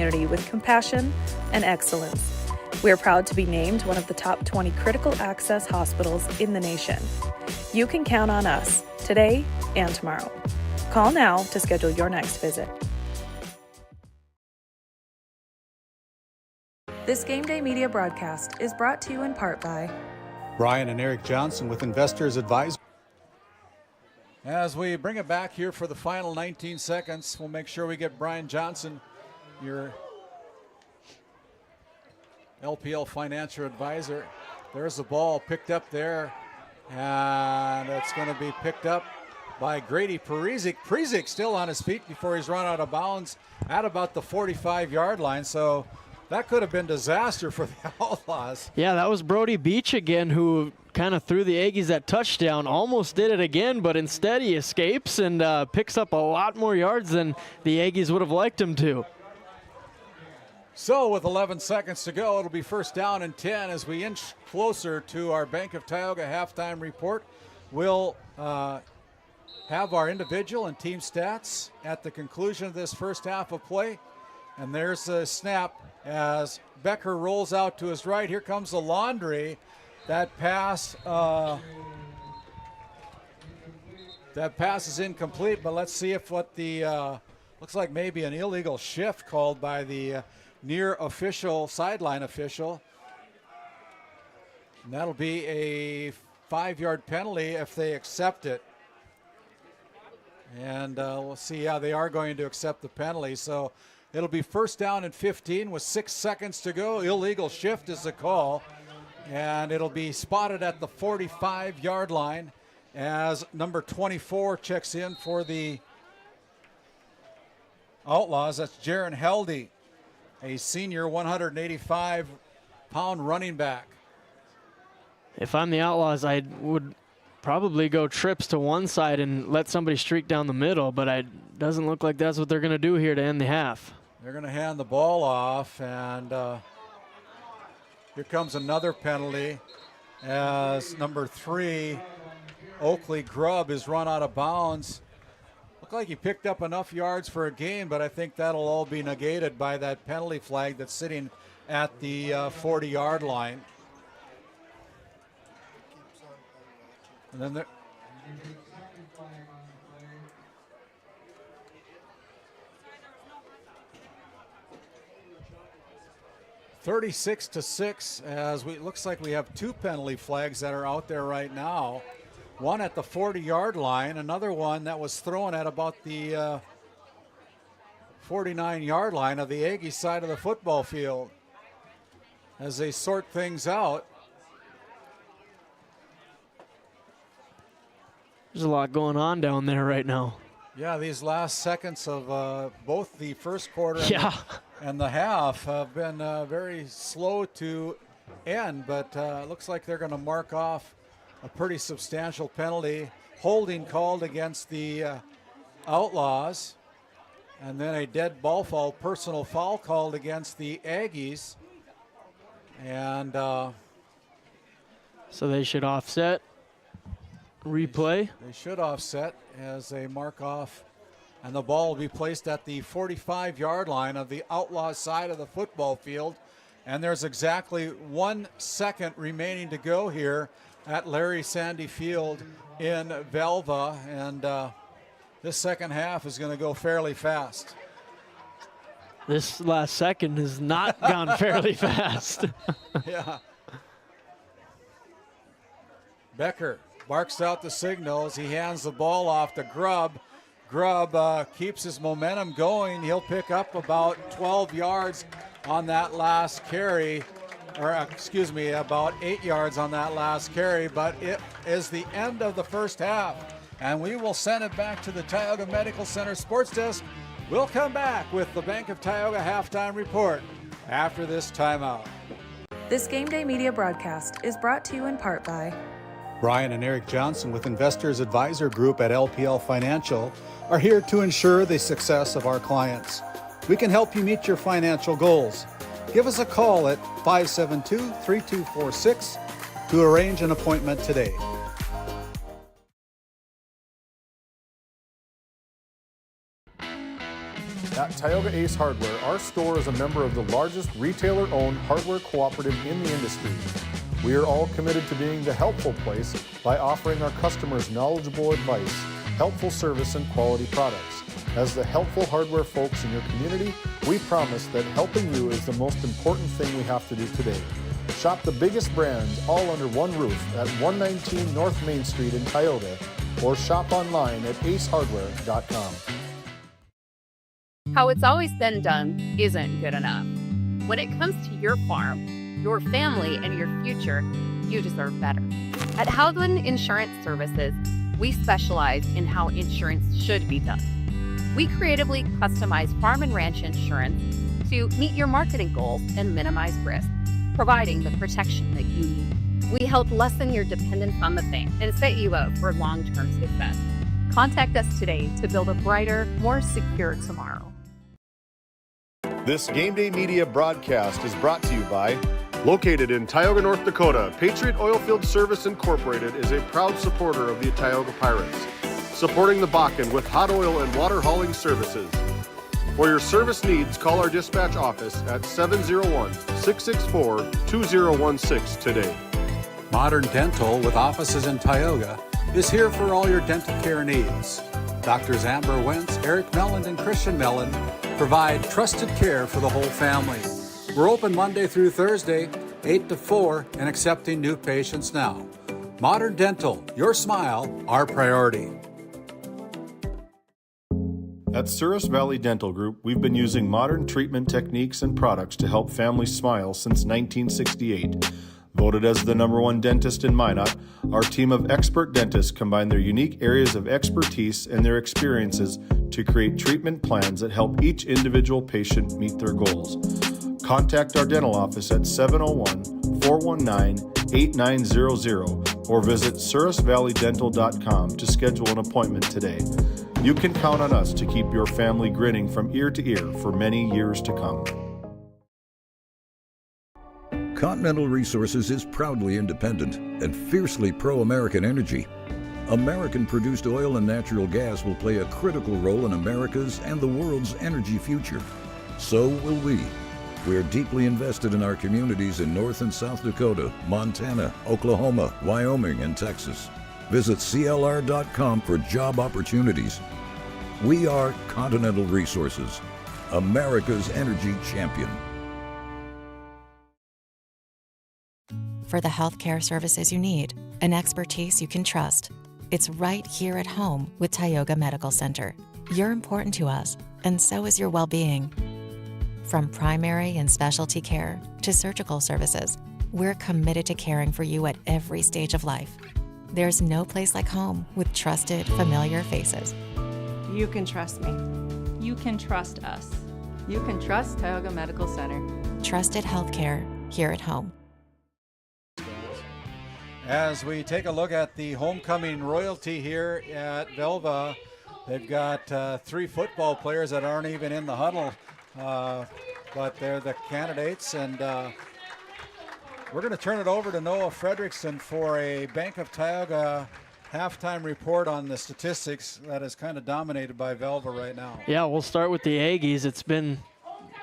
community with compassion and excellence. We are proud to be named one of the top 20 critical access hospitals in the nation. You can count on us today and tomorrow. Call now to schedule your next visit. This Game Day media broadcast is brought to you in part by Brian and Eric Johnson with Investors Advisor. As we bring it back here for the final 19 seconds, we'll make sure we get Brian Johnson, your LPL financial advisor. There's the ball picked up there, and it's going to be picked up by Grady Parizek. Parizek still on his feet before he's run out of bounds at about the 45-yard line. So that could have been disaster for the Outlaws. Yeah, that was Brody Beach again, who kind of threw the Aggies that touchdown. Almost did it again, but instead he escapes and picks up a lot more yards than the Aggies would have liked him to. So with 11 seconds to go, it'll be first down and 10 as we inch closer to our Bank of Tioga halftime report. We'll have our individual and team stats at the conclusion of this first half of play. And there's a snap as Becker rolls out to his right. Here comes the Laundry. That pass is incomplete, but let's see if what the looks like maybe an illegal shift called by the near official, sideline official. And that'll be a 5-yard penalty if they accept it. And we'll see. Yeah, they are going to accept the penalty. So it'll be first down and 15 with 6 seconds to go. Illegal shift is the call. And it'll be spotted at the 45-yard line as number 24 checks in for the Outlaws. That's Jaron Heldy, a senior 185-pound running back. If I'm the Outlaws, I would probably go trips to one side and let somebody streak down the middle, but it doesn't look like that's what they're going to do here to end the half. They're going to hand the ball off, and here comes another penalty as number 3, Oakley Grubb, is run out of bounds. Looked like he picked up enough yards for a gain, but I think that'll all be negated by that penalty flag that's sitting at the 40-yard line. And then 36-6 as looks like we have 2 penalty flags that are out there right now. One at the 40-yard line, another one that was thrown at about the 49-yard line of the Aggie side of the football field as they sort things out. There's a lot going on down there right now. Yeah, these last seconds of both the first quarter and the half have been very slow to end, but it looks like they're going to mark off a pretty substantial penalty. Holding called against the Outlaws, and then a dead ball foul, personal foul called against the Aggies. And so they should offset. Replay. They should offset as they mark off, and the ball will be placed at the 45-yard line of the Outlaws side of the football field. And there's exactly 1 second remaining to go here at Larry Sandy Field in Velva, and this second half is going to go fairly fast. This last second has not gone fairly fast. Yeah. Becker barks out the signals. He hands the ball off to Grubb. Grubb keeps his momentum going. He'll pick up about 12 yards on that last carry, or about 8 yards on that last carry, but it is the end of the first half, and we will send it back to the Tioga Medical Center Sports Desk. We'll come back with the Bank of Tioga halftime report after this timeout. This Game Day media broadcast is brought to you in part by Brian and Eric Johnson with Investors Advisor Group at LPL Financial are here to ensure the success of our clients. We can help you meet your financial goals. Give us a call at 572-3246 to arrange an appointment today. At Tioga Ace Hardware, our store is a member of the largest retailer-owned hardware cooperative in the industry. We are all committed to being the helpful place by offering our customers knowledgeable advice, helpful service, and quality products. As the helpful hardware folks in your community, we promise that helping you is the most important thing we have to do today. Shop the biggest brands all under one roof at 119 North Main Street in Tioga, or shop online at acehardware.com. How it's always been done isn't good enough. When it comes to your farm, your family, and your future, you deserve better. At Howland Insurance Services, we specialize in how insurance should be done. We creatively customize farm and ranch insurance to meet your marketing goals and minimize risk, providing the protection that you need. We help lessen your dependence on the bank and set you up for long-term success. Contact us today to build a brighter, more secure tomorrow. This Game Day Media broadcast is brought to you by, located in Tioga, North Dakota, Patriot Oilfield Service Incorporated is a proud supporter of the Tioga Pirates, supporting the Bakken with hot oil and water hauling services. For your service needs, call our dispatch office at 701-664-2016 today. Modern Dental, with offices in Tioga, is here for all your dental care needs. Doctors Amber Wentz, Eric Melland, and Christian Melland provide trusted care for the whole family. We're open Monday through Thursday, 8 to 4, and accepting new patients now. Modern Dental, your smile, our priority. At Souris Valley Dental Group, we've been using modern treatment techniques and products to help families smile since 1968. Voted as the #1 dentist in Minot, our team of expert dentists combine their unique areas of expertise and their experiences to create treatment plans that help each individual patient meet their goals. Contact our dental office at 701-419-8900 or visit sourisvalleydental.com to schedule an appointment today. You can count on us to keep your family grinning from ear to ear for many years to come. Continental Resources is proudly independent and fiercely pro-American energy. American-produced oil and natural gas will play a critical role in America's and the world's energy future. So will we. We are deeply invested in our communities in North and South Dakota, Montana, Oklahoma, Wyoming, and Texas. Visit CLR.com for job opportunities. We are Continental Resources, America's energy champion. For the healthcare services you need and expertise you can trust, it's right here at home with Tioga Medical Center. You're important to us, and so is your well-being. From primary and specialty care to surgical services, we're committed to caring for you at every stage of life. There's no place like home with trusted, familiar faces. You can trust me. You can trust us. You can trust Tioga Medical Center. Trusted healthcare here at home. As we take a look at the homecoming royalty here at Velva, they've got 3 football players that aren't even in the huddle, but they're the candidates. And we're going to turn it over to Noah Fredrickson for a Bank of Tioga halftime report on the statistics that is kind of dominated by Velva right now. Yeah, we'll start with the Aggies.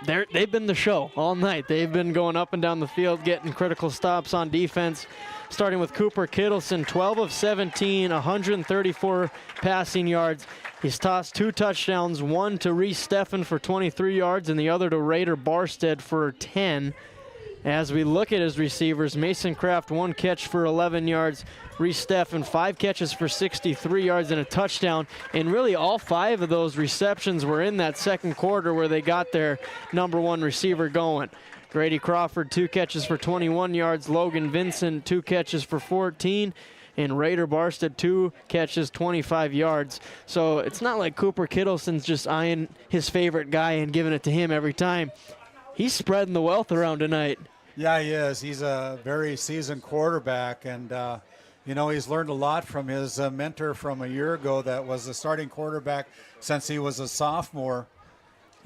They've been the show all night. They've been going up and down the field, getting critical stops on defense, starting with Cooper Kittleson, 12 of 17, 134 passing yards. He's tossed 2 touchdowns, one to Reese Steffen for 23 yards and the other to Raider Barstead for 10. As we look at his receivers, Mason Kraft, 1 catch for 11 yards. Reese Steffen, 5 catches for 63 yards and a touchdown. And really all 5 of those receptions were in that second quarter where they got their #1 receiver going. Grady Crawford, 2 catches for 21 yards. Logan Vincent, 2 catches for 14. And Raider Barstead, 2 catches, 25 yards. So it's not like Cooper Kittleson's just eyeing his favorite guy and giving it to him every time. He's spreading the wealth around tonight. Yeah, he is. He's a very seasoned quarterback, and he's learned a lot from his mentor from a year ago that was the starting quarterback since he was a sophomore.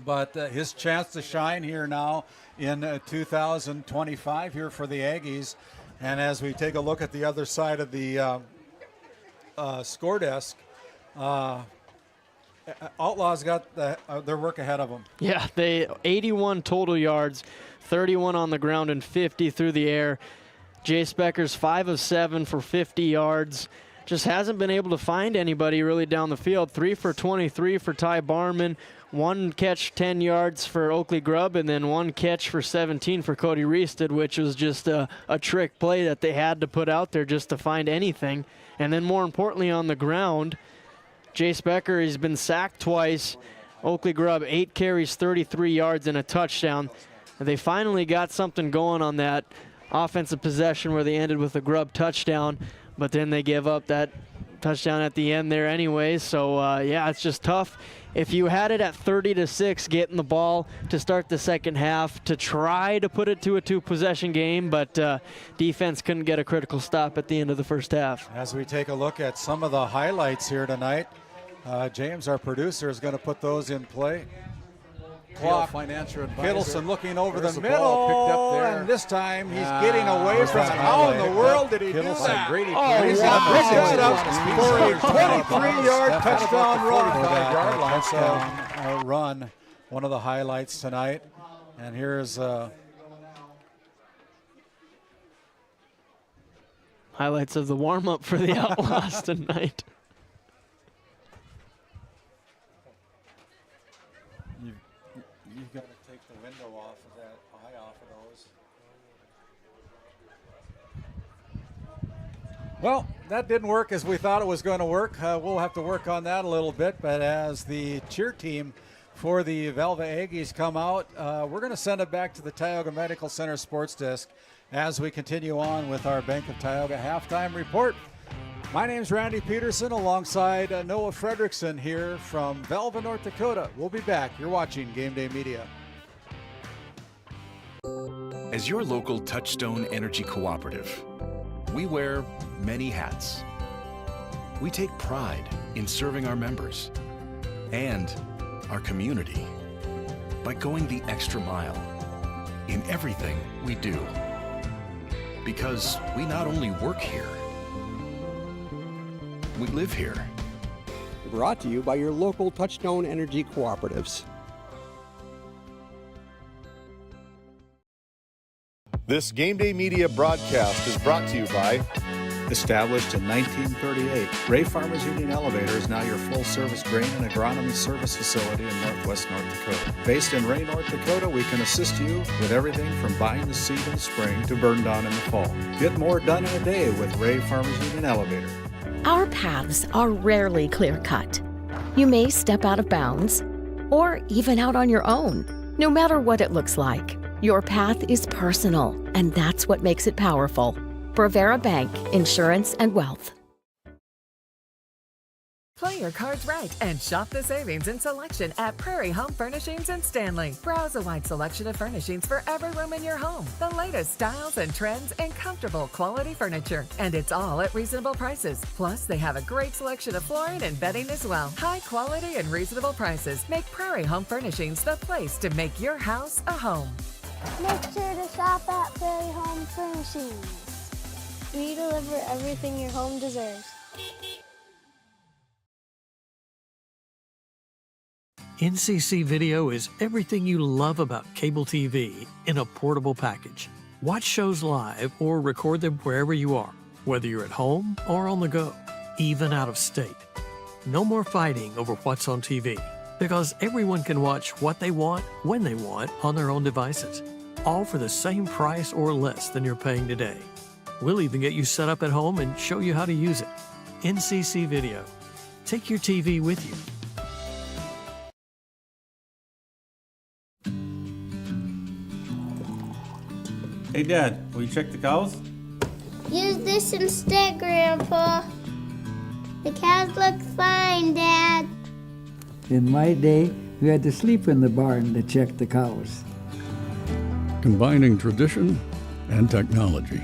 But his chance to shine here now in 2025 here for the Aggies. And as we take a look at the other side of the score desk, Outlaws got their work ahead of them. Yeah, they 81 total yards, 31 on the ground and 50 through the air. Jace Becker's 5 of 7 for 50 yards. Just hasn't been able to find anybody really down the field. 3 for 23 for Ty Barman. 1 catch, 10 yards for Oakley Grubb, and then 1 catch for 17 for Cody Reested, which was just a trick play that they had to put out there just to find anything. And then more importantly on the ground, Jace Becker, he's been sacked twice. Oakley Grubb, 8 carries, 33 yards, and a touchdown. They finally got something going on that offensive possession where they ended with a Grubb touchdown, but then they give up that touchdown at the end there anyway. So, yeah, it's just tough. If you had it at 30-6, getting the ball to start the second half to try to put it to a 2-possession game, but defense couldn't get a critical stop at the end of the first half. As we take a look at some of the highlights here tonight, James, our producer, is going to put those in play. Clock. Financial advisor. Kittleson looking over There's the the ball middle, picked up there. and this time he's getting away from it. that How in highlight. the world did he do Kittleson, that? Grady Oh, Grady he's got picks the it up ball. for a He's 23-yard Step touchdown run. 45-yard line. Touchdown run, one of the highlights tonight. And here's Highlights of the warm-up for the Outlaws tonight. You've got to take the window off of that, eye off of those. Well, that didn't work as we thought it was going to work. We'll have to work on that a little bit, but as the cheer team for the Velva Aggies come out, we're going to send it back to the Tioga Medical Center sports desk as we continue on with our Bank of Tioga halftime report. My name's Randy Peterson alongside Noah Fredrickson here from Velva, North Dakota. We'll be back. You're watching Game Day Media. As your local Touchstone Energy Cooperative, we wear many hats. We take pride in serving our members and our community by going the extra mile in everything we do. Because we not only work here, we live here. Brought to you by your local Touchstone Energy Cooperatives. This Game Day Media broadcast is brought to you by Established in 1938, Ray Farmers Union Elevator is now your full-service grain and agronomy service facility in northwest North Dakota. Based in Ray, North Dakota, we can assist you with everything from buying the seed in the spring to burn down in the fall. Get more done in a day with Ray Farmers Union Elevator. Our paths are rarely clear-cut. You may step out of bounds, or even out on your own. No matter what it looks like, your path is personal, and that's what makes it powerful. Brevera Bank, Insurance and Wealth. Play your cards right and shop the savings and selection at Prairie Home Furnishings in Stanley. Browse a wide selection of furnishings for every room in your home. The latest styles and trends and comfortable quality furniture. And it's all at reasonable prices. Plus, they have a great selection of flooring and bedding as well. High quality and reasonable prices make Prairie Home Furnishings the place to make your house a home. Make sure to shop at Prairie Home Furnishings. We deliver everything your home deserves. NCC Video is everything you love about cable TV in a portable package. Watch shows live or record them wherever you are, whether you're at home or on the go, even out of state. No more fighting over what's on TV, because everyone can watch what they want, when they want, on their own devices, all for the same price or less than you're paying today. We'll even get you set up at home and show you how to use it. NCC Video. Take your TV with you. Hey, Dad, will you check the cows? Use this instead, Grandpa. The cows look fine, Dad. In my day, we had to sleep in the barn to check the cows. Combining tradition and technology.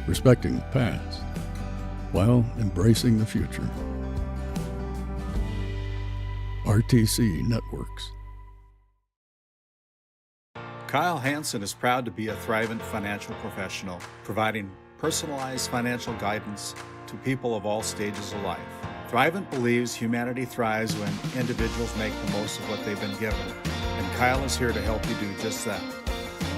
Respecting the past while embracing the future. RTC Networks. Kyle Hansen is proud to be a thrivent financial professional, providing personalized financial guidance to people of all stages of life. Thrivent believes humanity thrives when individuals make the most of what they've been given, and Kyle is here to help you do just that.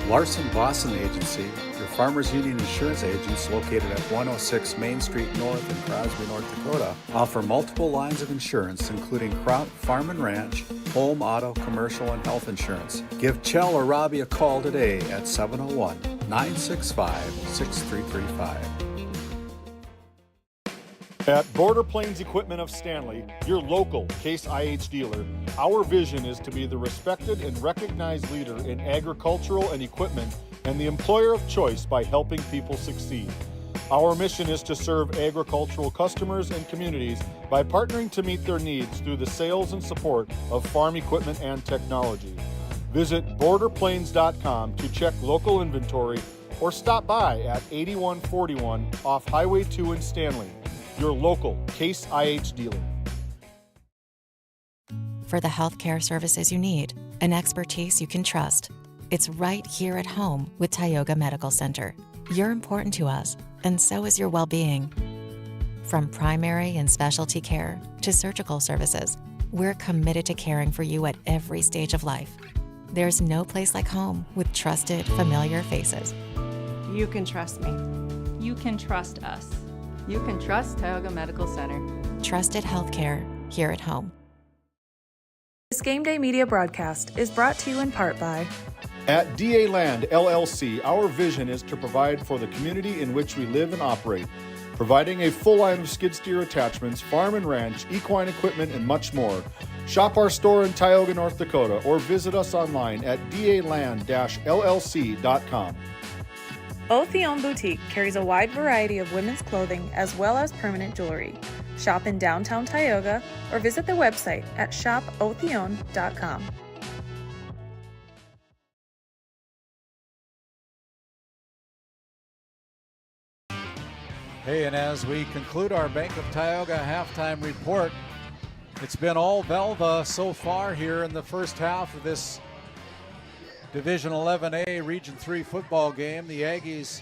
Larson Boston Agency, your Farmers Union insurance agents located at 106 Main Street North in Crosby, North Dakota, offer multiple lines of insurance, including crop, farm and ranch, home, auto, commercial, and health insurance. Give Chell or Robbie a call today at 701-965-6335. At Border Plains Equipment of Stanley, your local Case IH dealer, our vision is to be the respected and recognized leader in agricultural and equipment and the employer of choice by helping people succeed. Our mission is to serve agricultural customers and communities by partnering to meet their needs through the sales and support of farm equipment and technology. Visit borderplains.com to check local inventory or stop by at 8141 off Highway 2 in Stanley. Your local Case IH dealer. For the healthcare services you need, an expertise you can trust. It's right here at home with Tioga Medical Center. You're important to us, and so is your well-being. From primary and specialty care to surgical services, we're committed to caring for you at every stage of life. There's no place like home with trusted, familiar faces. You can trust me. You can trust us. You can trust Tioga Medical Center. Trusted healthcare here at home. This Game Day media broadcast is brought to you in part by At DA Land LLC, our vision is to provide for the community in which we live and operate, providing a full line of skid steer attachments, farm and ranch, equine equipment, and much more. Shop our store in Tioga, North Dakota, or visit us online at daland-llc.com. Otheon Boutique carries a wide variety of women's clothing as well as permanent jewelry. Shop in downtown Tioga or visit their website at shopotheon.com. Hey, and as we conclude our Bank of Tioga halftime report, it's been all Velva so far here in the first half of this Division 11A Region 3 football game. The Aggies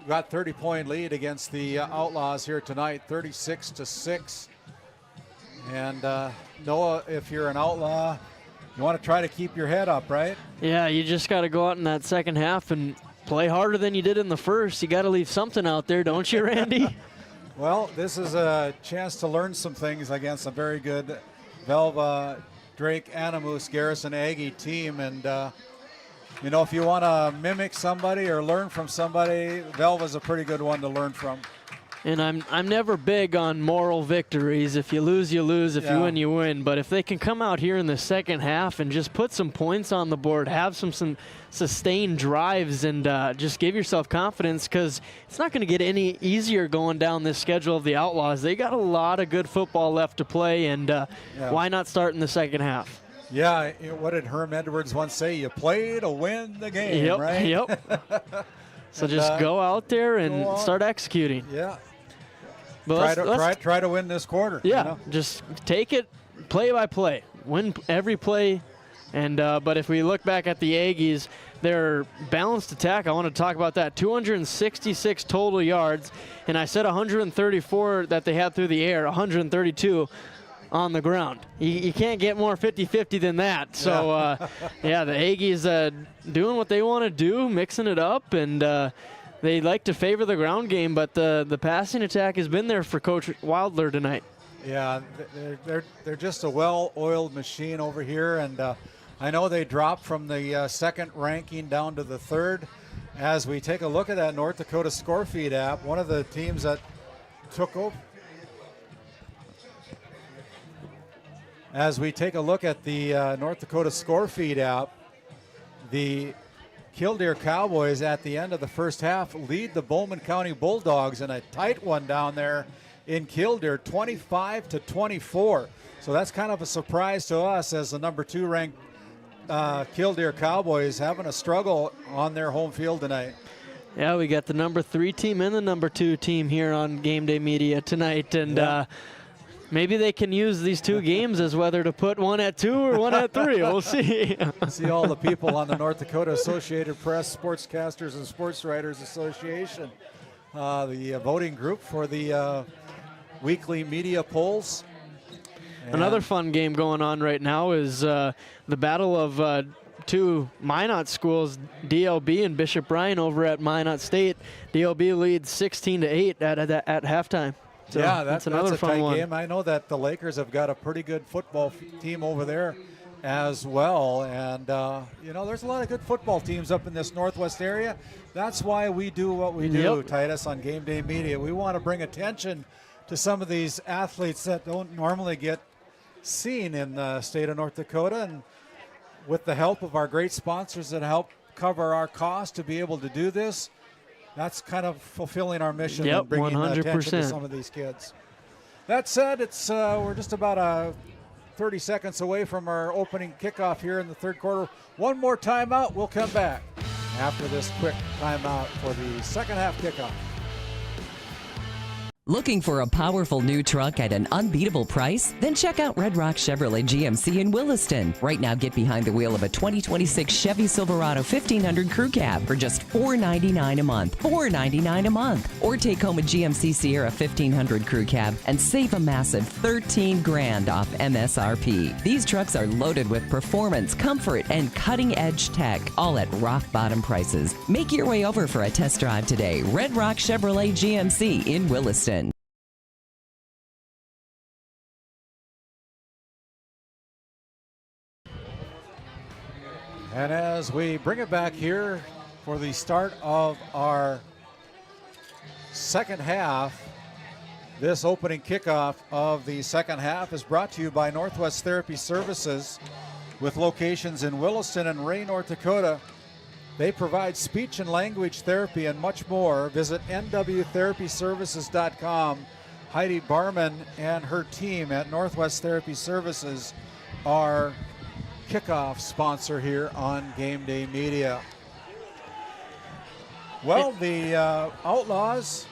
got 30-point lead against the Outlaws here tonight, 36-6. And Noah, if you're an Outlaw, you want to try to keep your head up, right? Yeah, you just got to go out in that second half and play harder than you did in the first. You got to leave something out there, don't you, Randy? Well, this is a chance to learn some things against a very good Velva Drake-Anamoose-Garrison Aggie team. And, you know, if you want to mimic somebody or learn from somebody, Velva's a pretty good one to learn from. And I'm never big on moral victories. If you lose, you lose. If you win, you win. But if they can come out here in the second half and just put some points on the board, have some sustained drives, and just give yourself confidence, because it's not going to get any easier going down this schedule of the Outlaws. They got a lot of good football left to play, and why not start in the second half? Yeah, what did Herm Edwards once say? You play to win the game, right? Yep. So just go out there and start executing. Yeah. But try to win this quarter. Yeah, you know? Just take it play by play. Win every play. And but if we look back at the Aggies, their balanced attack, I want to talk about that. 266 total yards. And I said 134 that they had through the air, 132 on the ground. You can't get more 50-50 than that. So, yeah, the Aggies doing what they want to do, mixing it up, and they like to favor the ground game, but the passing attack has been there for Coach Wildler tonight. Yeah, they're just a well-oiled machine over here, and I know they dropped from the second ranking down to the third. As we take a look at that North Dakota score feed app, one of the teams that took over. As we take a look at the North Dakota score feed app, the Killdeer Cowboys at the end of the first half lead the Bowman County Bulldogs in a tight one down there in Killdeer, 25-24. So that's kind of a surprise to us as the number 2 ranked Killdeer Cowboys having a struggle on their home field tonight. Yeah, we got the number 3 team and the number 2 team here on Game Day Media tonight, and maybe they can use these 2 games as whether to put one at 2 or one at 3. We'll see. See all the people on the North Dakota Associated Press, Sportscasters and Sports Writers Association, the voting group for the weekly media polls. Another fun game going on right now is the battle of two Minot schools, DLB and Bishop Bryan over at Minot State. DLB leads 16-8 at halftime. So yeah, that's another a fun tight one. game. I know that the Lakers have got a pretty good football team over there as well. And, there's a lot of good football teams up in this Northwest area. That's why we do what we do, Titus, on Game Day Media. We want to bring attention to some of these athletes that don't normally get seen in the state of North Dakota. And with the help of our great sponsors that help cover our costs to be able to do this, that's kind of fulfilling our mission and bringing 100%. attention to some of these kids. That said, it's we're just about 30 seconds away from our opening kickoff here in the third quarter. One more timeout. We'll come back after this quick timeout for the second half kickoff. Looking for a powerful new truck at an unbeatable price? Then check out Red Rock Chevrolet GMC in Williston. Right now, get behind the wheel of a 2026 Chevy Silverado 1500 Crew Cab for just $499 a month. $499 a month. Or take home a GMC Sierra 1500 Crew Cab and save a massive $13,000 off MSRP. These trucks are loaded with performance, comfort, and cutting-edge tech, all at rock-bottom prices. Make your way over for a test drive today. Red Rock Chevrolet GMC in Williston. And as we bring it back here for the start of our second half, this opening kickoff of the second half is brought to you by Northwest Therapy Services with locations in Williston and Ray, North Dakota. They provide speech and language therapy and much more. Visit nwtherapyservices.com. Heidi Barman and her team at Northwest Therapy Services are kickoff sponsor here on Game Day Media. Well, the Outlaws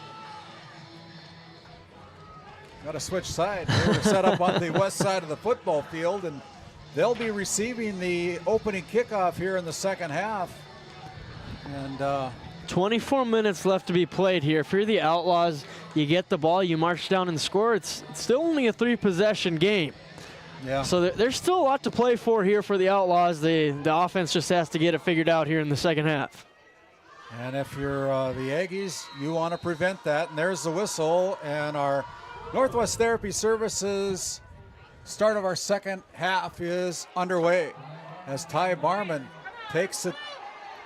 got to switch side. They're set up on the west side of the football field, and they'll be receiving the opening kickoff here in the second half. And 24 minutes left to be played here. If you're the Outlaws, you get the ball, you march down and score. It's still only a 3-possession game. Yeah. So there's still a lot to play for here for the Outlaws. The offense just has to get it figured out here in the second half. And if you're the Aggies, you want to prevent that. And there's the whistle. And our Northwest Therapy Services start of our second half is underway as Ty Barman takes the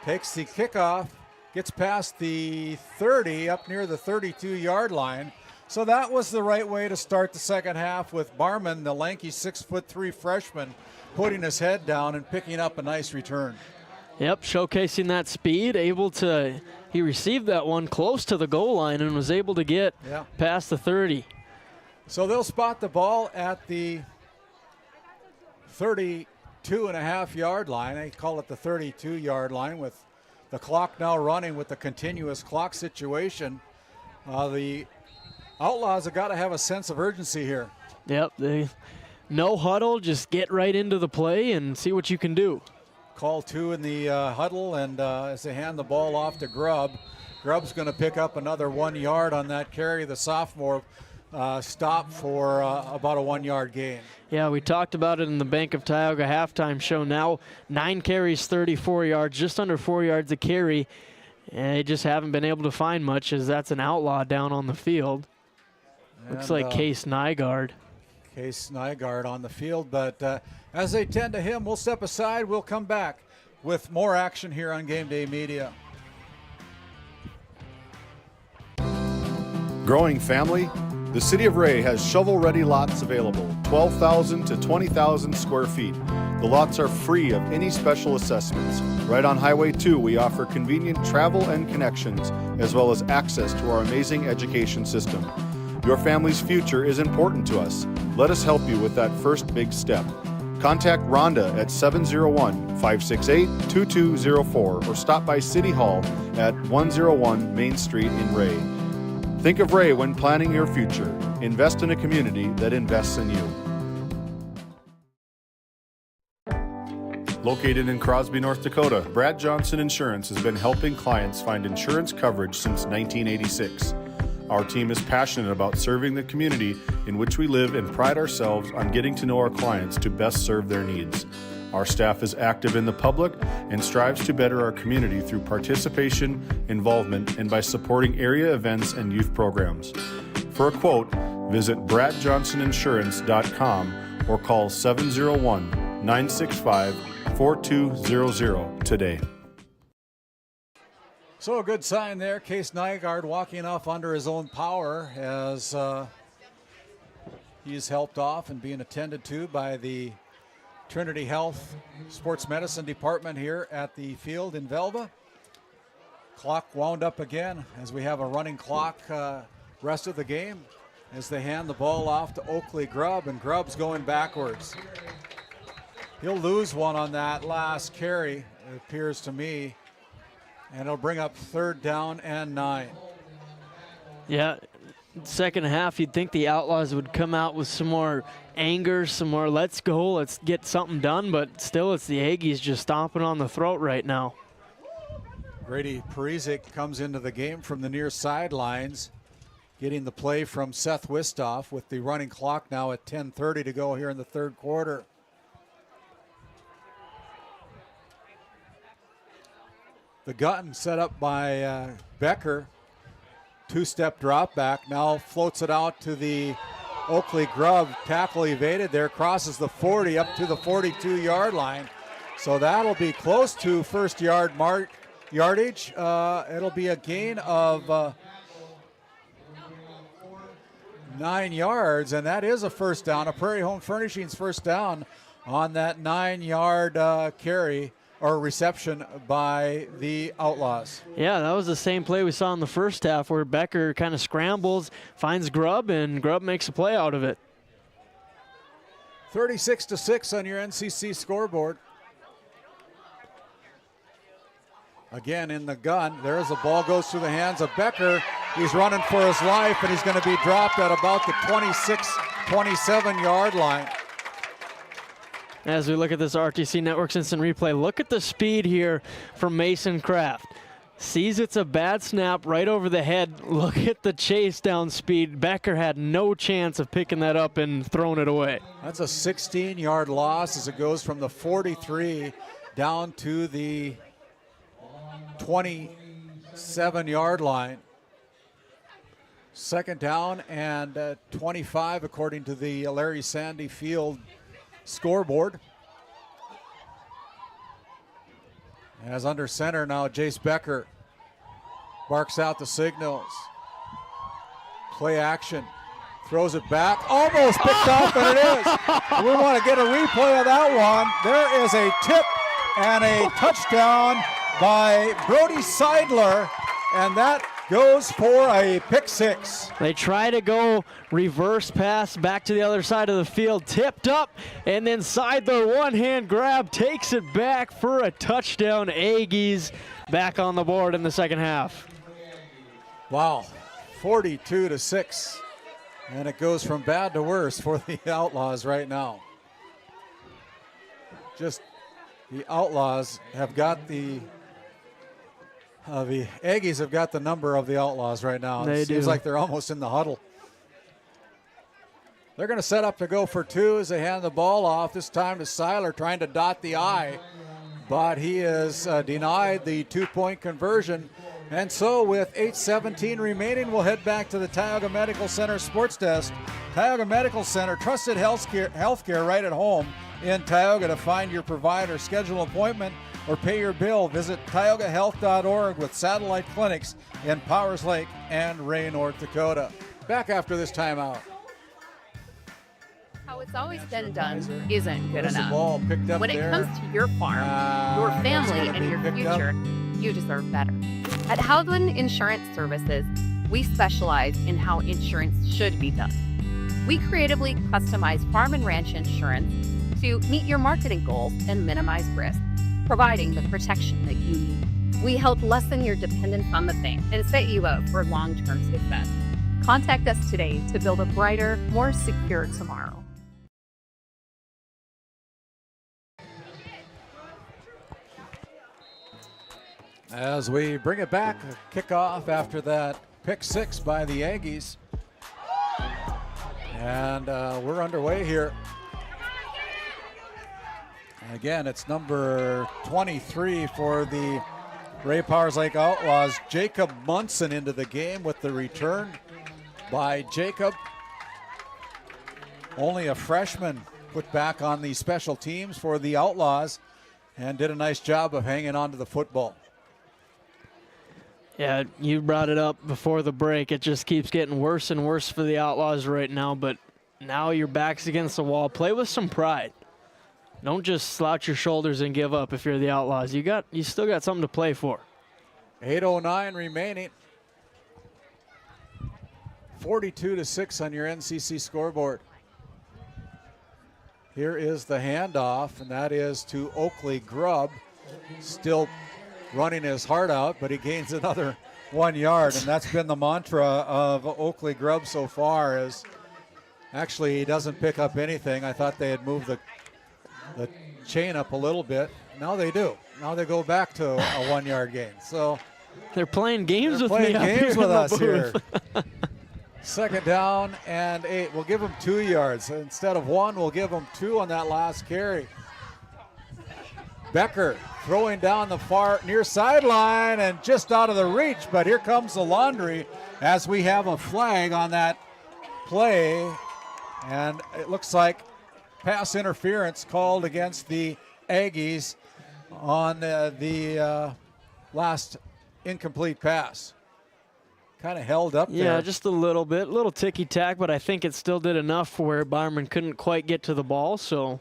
kickoff, gets past the 30 up near the 32-yard line. So that was the right way to start the second half, with Barman, the lanky 6'3" freshman, putting his head down and picking up a nice return. Yep, showcasing that speed, he received that one close to the goal line and was able to get past the 30. So they'll spot the ball at the 32.5-yard line. They call it the 32-yard line, with the clock now running with the continuous clock situation. The Outlaws have got to have a sense of urgency here. Yep, no huddle, just get right into the play and see what you can do. Call 2 in the huddle, and as they hand the ball off to Grubb, Grubb's going to pick up another 1 yard on that carry. The sophomore stop for about a 1 yard gain. Yeah, we talked about it in the Bank of Tioga halftime show. Now 9 carries, 34 yards, just under 4 yards a carry. And they just haven't been able to find much, as that's an Outlaw down on the field. Looks like Case Nygaard. Case Nygaard on the field, but as they tend to him, we'll step aside. We'll come back with more action here on Game Day Media. Growing family? The City of Ray has shovel-ready lots available, 12,000 to 20,000 square feet. The lots are free of any special assessments. Right on Highway 2, we offer convenient travel and connections, as well as access to our amazing education system. Your family's future is important to us. Let us help you with that first big step. Contact Rhonda at 701-568-2204 or stop by City Hall at 101 Main Street in Ray. Think of Ray when planning your future. Invest in a community that invests in you. Located in Crosby, North Dakota, Brad Johnson Insurance has been helping clients find insurance coverage since 1986. Our team is passionate about serving the community in which we live and pride ourselves on getting to know our clients to best serve their needs. Our staff is active in the public and strives to better our community through participation, involvement, and by supporting area events and youth programs. For a quote, visit bradjohnsoninsurance.com or call 701-965-4200 today. So a good sign there. Case Nygaard walking off under his own power as he's helped off and being attended to by the Trinity Health Sports Medicine Department here at the field in Velva. Clock wound up again as we have a running clock rest of the game as they hand the ball off to Oakley Grubb, and Grubb's going backwards. He'll lose one on that last carry, it appears to me. And it'll bring up 3rd down and 9. Yeah, second half, you'd think the Outlaws would come out with some more anger, some more let's go, let's get something done, but still it's the Aggies just stomping on the throat right now. Grady Parizek comes into the game from the near sidelines, getting the play from Seth Wistoff with the running clock now at 10:30 to go here in the 3rd quarter. The gun set up by Becker. 2-step drop back. Now floats it out to the Oakley Grubb. Tackle evaded there. Crosses the 40 up to the 42-yard line. So that'll be close to first yardage. It'll be a gain of 9 yards, and that is a first down. A Prairie Home Furnishings first down on that 9-yard carry or reception by the Outlaws. Yeah, that was the same play we saw in the first half where Becker kind of scrambles, finds Grubb, and Grubb makes a play out of it. 36-6 on your NCC scoreboard. Again in the gun. There's a ball goes through the hands of Becker. He's running for his life, and he's going to be dropped at about the 26-27-yard line. As we look at this RTC Networks instant replay, look at the speed here from Mason Kraft. Sees it's a bad snap right over the head. Look at the chase down speed. Becker had no chance of picking that up and throwing it away. That's a 16-yard loss as it goes from the 43 down to the 27-yard line. 2nd down and 25 according to the Larry Sandy Field scoreboard. As under center now, Jace Becker barks out the signals. Play action. Throws it back. Almost picked off, and it is. We want to get a replay of that one. There is a tip and a touchdown by Brody Seidler, and that goes for a pick 6. They try to go reverse pass back to the other side of the field, tipped up, and then Seidler one-hand grab, takes it back for a touchdown. Aggies back on the board in the second half. Wow, 42-6, and it goes from bad to worse for the Outlaws right now. Just the Outlaws have got the Aggies have got the number of the Outlaws right now. It seems like they're almost in the huddle. They're going to set up to go for 2 as they hand the ball off. This time to Seiler, trying to dot the I, but he is denied the 2-point conversion. And so with 8:17 remaining, we'll head back to the Tioga Medical Center sports desk. Tioga Medical Center, trusted healthcare right at home in Tioga. To find your provider, schedule an appointment, or pay your bill, visit tiogahealth.org with satellite clinics in Powers Lake and Ray, North Dakota. Back after this timeout. How it's always been done isn't good enough. The ball picked up when it comes to your farm, your family, and your future, you deserve better. At Howland Insurance Services, we specialize in how insurance should be done. We creatively customize farm and ranch insurance to meet your marketing goals and minimize risk, providing the protection that you need. We help lessen your dependence on the bank and set you up for long-term success. Contact us today to build a brighter, more secure tomorrow. As we bring it back, kickoff after that pick 6 by the Aggies. And we're underway here. And again, it's number 23 for the Ray Powers Lake Outlaws. Jacob Munson into the game with the return by Jacob. Only a freshman put back on the special teams for the Outlaws and did a nice job of hanging on to the football. Yeah, you brought it up before the break. It just keeps getting worse and worse for the Outlaws right now, but now your back's against the wall. Play with some pride. Don't just slouch your shoulders and give up if you're the Outlaws. You still got something to play for. 8:09 remaining. 42-6 on your NCC scoreboard. Here is the handoff, and that is to Oakley Grubb. Still running his heart out, but he gains another 1 yard, and that's been the mantra of Oakley Grubb so far. Is actually he doesn't pick up anything. I thought they had moved the chain up a little bit. Now they do. Now they go back to a 1 yard gain. So they're playing games with playing me. Games with us here. Booth. 2nd down and 8. We'll give them 2 yards. Instead of 1, we'll give them 2 on that last carry. Becker throwing down the far near sideline and just out of the reach, but here comes the laundry as we have a flag on that play, and it looks like pass interference called against the Aggies on the last incomplete pass. Kind of held up there. Yeah, just a little bit, little ticky-tack, but I think it still did enough where Barman couldn't quite get to the ball. So,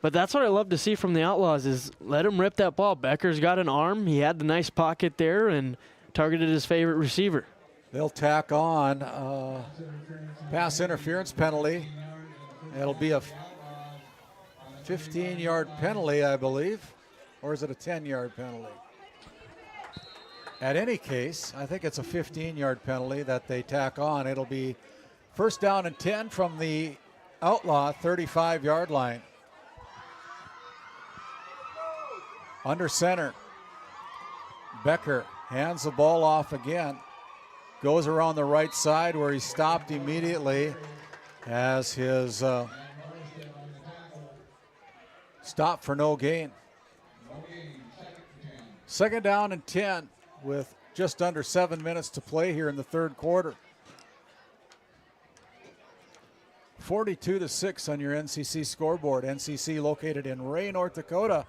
but that's what I love to see from the Outlaws is let him rip that ball. Becker's got an arm. He had the nice pocket there and targeted his favorite receiver. They'll tack on pass interference penalty. It'll be a 15-yard penalty, I believe, or is it a 10-yard penalty? At any case, I think it's a 15-yard penalty that they tack on. It'll be 1st down and 10 from the Outlaw 35-yard line. Under center, Becker hands the ball off again. Goes around the right side where he stopped immediately as his stop for no gain. 2nd down and 10 with just under 7 minutes to play here in the 3rd quarter. 42-6 on your NCC scoreboard. NCC located in Ray, North Dakota.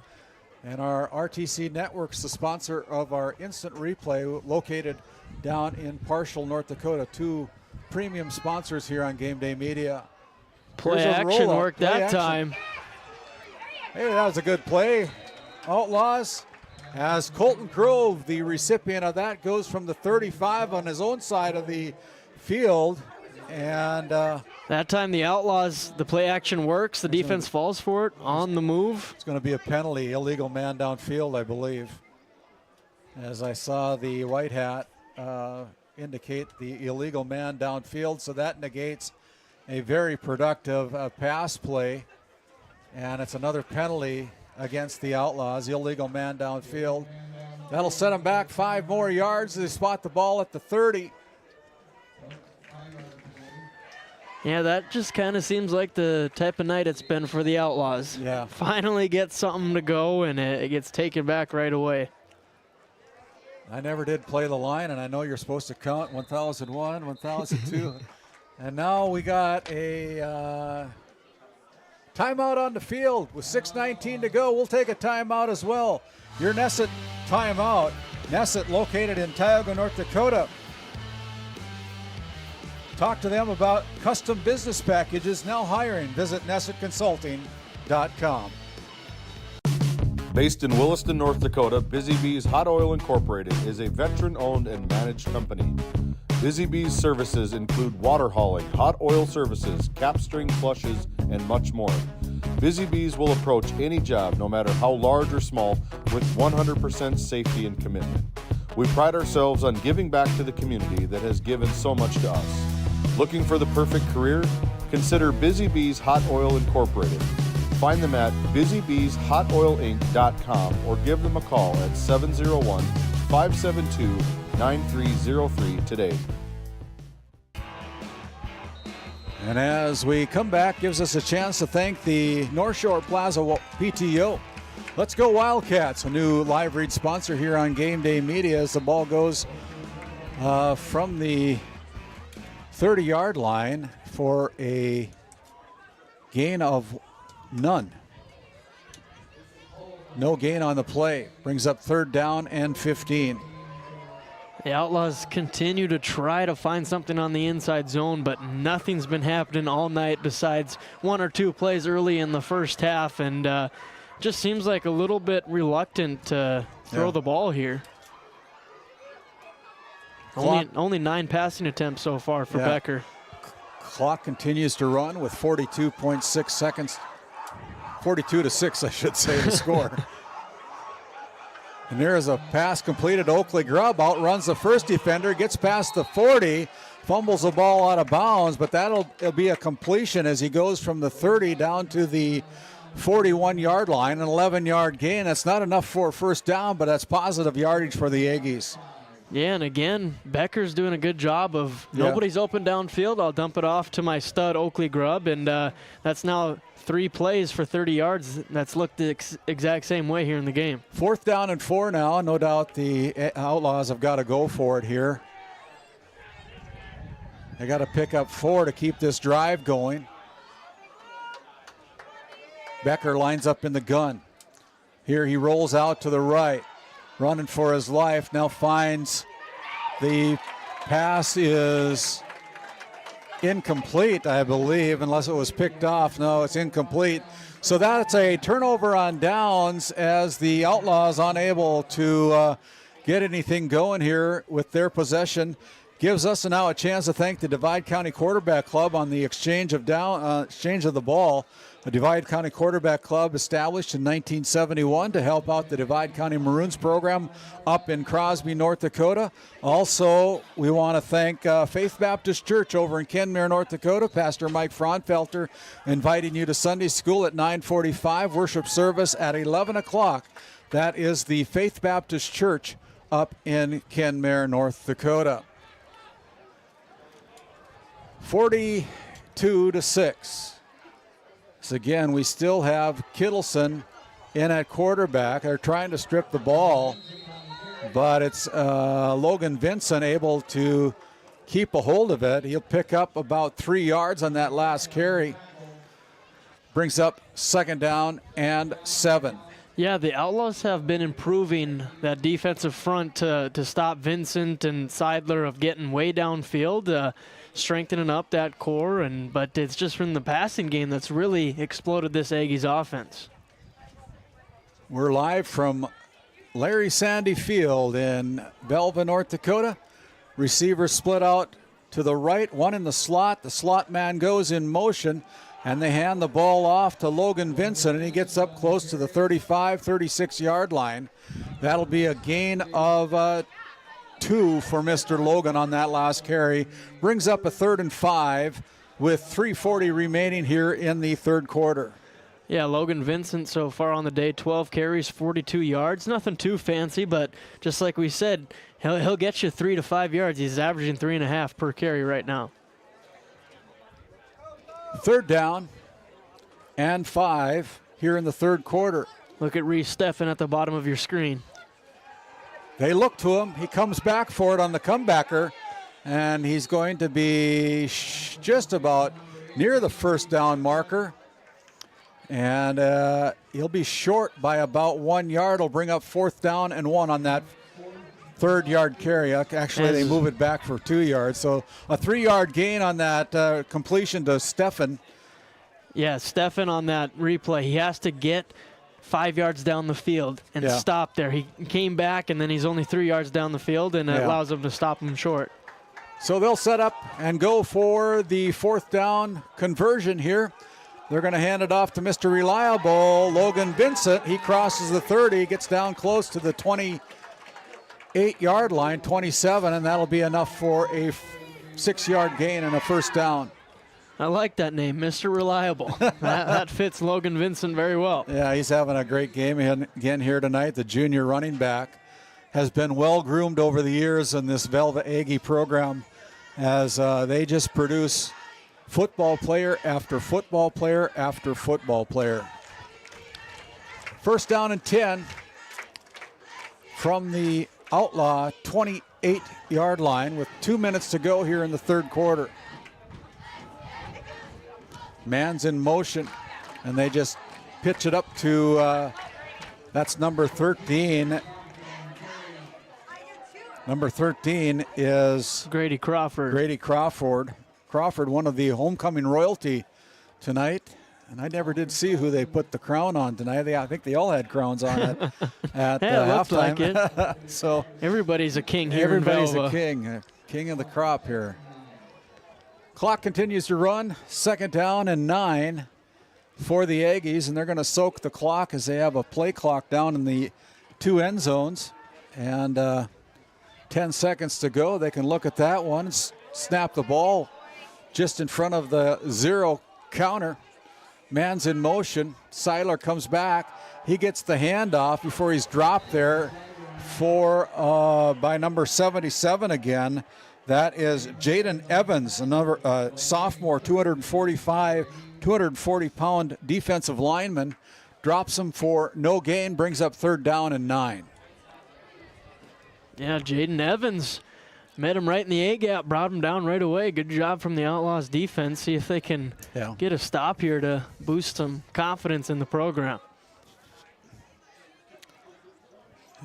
And our RTC Network's the sponsor of our instant replay located down in Parshall, North Dakota. 2 premium sponsors here on Game Day Media. Play action worked that time. Hey, that was a good play. Outlaws, as Colton Grove, the recipient of that, goes from the 35 on his own side of the field. And that time the Outlaws, the play action works. The defense falls for it on the move. It's going to be a penalty, illegal man downfield, I believe. As I saw the white hat indicate the illegal man downfield, so that negates a very productive pass play. And it's another penalty against the Outlaws, illegal man downfield. That'll set them back 5 more yards. They spot the ball at the 30. Yeah, that just kind of seems like the type of night it's been for the Outlaws. Yeah. Finally get something to go, and it gets taken back right away. I never did play the line, and I know you're supposed to count 1001, 1002. And now we got a timeout on the field with 6:19 to go. We'll take a timeout as well. Your Nesset timeout. Nesset located in Tioga, North Dakota. Talk to them about custom business packages now hiring. Visit nessetconsulting.com. Based in Williston, North Dakota, Busy Bees Hot Oil Incorporated is a veteran-owned and managed company. Busy Bees services include water hauling, hot oil services, capstring flushes, and much more. Busy Bees will approach any job, no matter how large or small, with 100% safety and commitment. We pride ourselves on giving back to the community that has given so much to us. Looking for the perfect career? Consider Busy Bees Hot Oil Incorporated. Find them at busybeeshotoilinc.com or give them a call at 701-572-5700. 9303 today. And as we come back, gives us a chance to thank the North Shore Plaza PTO. Let's go Wildcats, a new live read sponsor here on Game Day Media as the ball goes from the 30-yard line for a gain of none. No gain on the play. Brings up 3rd down and 15. The Outlaws continue to try to find something on the inside zone, but nothing's been happening all night besides 1 or 2 plays early in the first half, and just seems like a little bit reluctant to throw the ball here. Only 9 passing attempts so far for Becker. Clock continues to run with 42.6 seconds. 42-6, I should say, the score. And there is a pass completed. Oakley Grubb outruns the first defender, gets past the 40, fumbles the ball out of bounds, but it'll be a completion as he goes from the 30 down to the 41-yard line, an 11-yard gain. That's not enough for a first down, but that's positive yardage for the Aggies. Yeah, and again, Becker's doing a good job of nobody's open downfield. I'll dump it off to my stud, Oakley Grubb, and that's now 3 plays for 30 yards. That's looked the exact same way here in the game. 4th down and 4 now. No doubt the Outlaws have got to go for it here. They got to pick up 4 to keep this drive going. Becker lines up in the gun. Here he rolls out to the right, running for his life. Now finds the pass is incomplete, I believe, unless it was picked off. No, it's incomplete. So that's a turnover on downs as the Outlaws unable to get anything going here with their possession. Gives us now a chance to thank the Divide County Quarterback Club on the exchange of the ball. The Divide County Quarterback Club established in 1971 to help out the Divide County Maroons program up in Crosby, North Dakota. Also, we want to thank Faith Baptist Church over in Kenmare, North Dakota. Pastor Mike Fraunfelter inviting you to Sunday school at 9:45, worship service at 11 o'clock. That is the Faith Baptist Church up in Kenmare, North Dakota. 42-6. So again, we still have Kittleson in at quarterback. They're trying to strip the ball, but it's Logan Vincent able to keep a hold of it. He'll pick up about 3 yards on that last carry. Brings up 2nd down and 7. Yeah, the Outlaws have been improving that defensive front to stop Vincent and Seidler of getting way downfield. Strengthening up that core, but it's just from the passing game that's really exploded this Aggies offense. We're live from Larry Sandy Field in Velva, North Dakota. Receivers split out to the right, one in the slot. The slot man goes in motion, and they hand the ball off to Logan Vincent, and he gets up close to the 35, 36-yard line. That'll be a gain of 2 for Mr. Logan on that last carry. Brings up a 3rd and 5 with 3:40 remaining here in the 3rd quarter. Yeah, Logan Vincent so far on the day, 12 carries, 42 yards. Nothing too fancy, but just like we said, he'll get you 3 to 5 yards. He's averaging 3.5 per carry right now. 3rd down and 5 here in the 3rd quarter. Look at Reese Steffen at the bottom of your screen. They look to him. He comes back for it on the comebacker, and he's going to be just about near the 1st down marker. And he'll be short by about 1 yard. He'll bring up 4th down and 1 on that 3rd-yard carry. Actually, they move it back for 2 yards. So a 3-yard gain on that completion to Steffen. Yeah, Steffen on that replay, he has to get 5 yards down the field and stop there. He came back, and then he's only 3 yards down the field, and it allows him to stop him short. So they'll set up and go for the 4th down conversion here. They're going to hand it off to Mr. Reliable, Logan Vincent. He crosses the 30, gets down close to the 28-yard line, 27, and that'll be enough for a 6-yard gain and a 1st down. I like that name, Mr. Reliable. that fits Logan Vincent very well. Yeah, he's having a great game again here tonight, the junior running back. has been well groomed over the years in this Velva Aggie program, as they just produce football player after football player after football player. First down and 10 from the Outlaw 28-yard line with 2 minutes to go here in the third quarter. Man's in motion, and they just pitch it up to, that's number 13. Number 13 is Grady Crawford. Grady Crawford. Crawford, one of the homecoming royalty tonight. And I never did see who they put the crown on tonight. I think they all had crowns on at halftime. Like it. So everybody's a king here. Everybody's in a king of the crop here. Clock continues to run. Second down and 9 for the Aggies, and they're going to soak the clock as they have a play clock down in the 2 end zones. And 10 seconds to go. They can look at that one, snap the ball just in front of the 0 counter. Man's in motion. Seiler comes back. He gets the handoff before he's dropped there by number 77 again. That is Jaden Evans, another sophomore, 240-pound defensive lineman. Drops him for no gain, brings up third down and 9. Yeah, Jaden Evans met him right in the A-gap, brought him down right away. Good job from the Outlaws defense. See if they can get a stop here to boost some confidence in the program.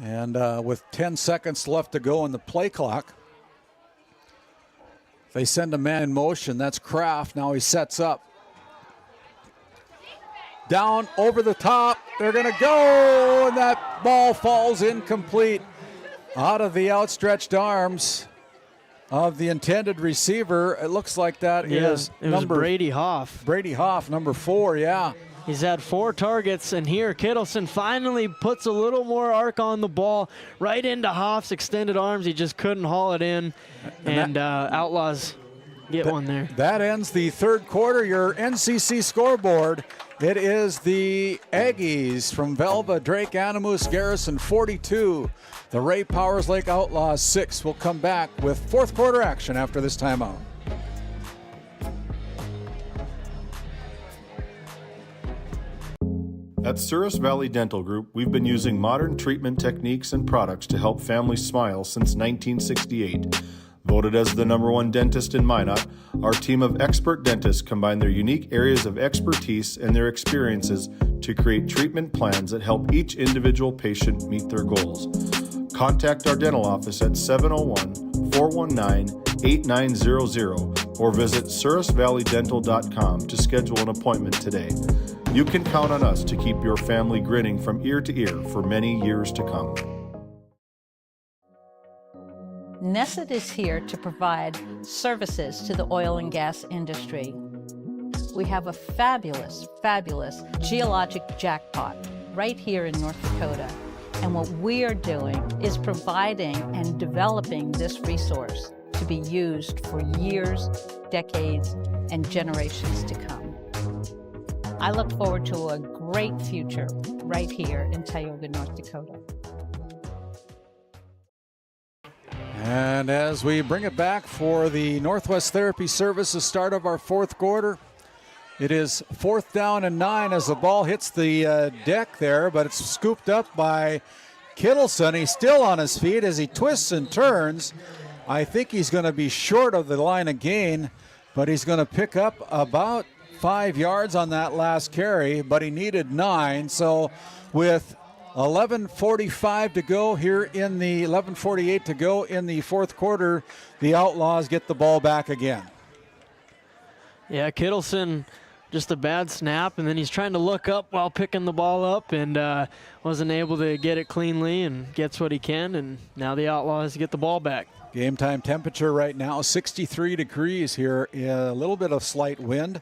And with 10 seconds left to go in the play clock, they send a man in motion. That's Kraft. Now he sets up. Down over the top. They're going to go, and that ball falls incomplete out of the outstretched arms of the intended receiver. It looks like that is Brady Hoff. Brady Hoff, number 4, yeah. He's had 4 targets, and here Kittleson finally puts a little more arc on the ball right into Hoff's extended arms. He just couldn't haul it in, and Outlaws get one there. That ends the third quarter. Your NCC scoreboard, it is the Aggies from Velva, Drake-Anamoose-Garrison 42. The Ray Powers Lake Outlaws 6. Will come back with fourth quarter action after this timeout. At Souris Valley Dental Group, we've been using modern treatment techniques and products to help families smile since 1968. Voted as the #1 dentist in Minot, our team of expert dentists combine their unique areas of expertise and their experiences to create treatment plans that help each individual patient meet their goals. Contact our dental office at 701-419-8900 or visit sourisvalleydental.com to schedule an appointment today. You can count on us to keep your family grinning from ear to ear for many years to come. Nesset is here to provide services to the oil and gas industry. We have a fabulous, fabulous geologic jackpot right here in North Dakota. And what we are doing is providing and developing this resource to be used for years, decades, and generations to come. I look forward to a great future right here in Tioga, North Dakota. And as we bring it back for the Northwest Therapy Services start of our fourth quarter, it is 4th down and 9 as the ball hits the deck there, but it's scooped up by Kittleson. He's still on his feet as he twists and turns. I think he's going to be short of the line of gain, but he's going to pick up about 5 yards on that last carry, but he needed 9. So with 11:45 to go here in the 11:48 to go in the fourth quarter, the Outlaws get the ball back again. Yeah, Kittleson, just a bad snap, and then he's trying to look up while picking the ball up and wasn't able to get it cleanly and gets what he can, and now the Outlaws get the ball back. Game time temperature right now, 63 degrees here. A little bit of slight wind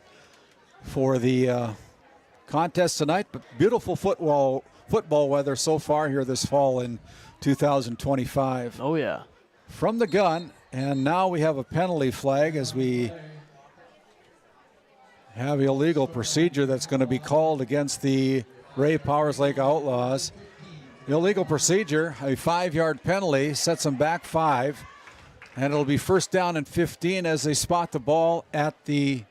for the contest tonight, but beautiful football weather so far here this fall in 2025. Oh, yeah. From the gun, and now we have a penalty flag as we have illegal procedure that's going to be called against the Ray Powers Lake Outlaws. illegal procedure, a 5-yard penalty, sets them back 5. And it'll be first down and 15 as they spot the ball at the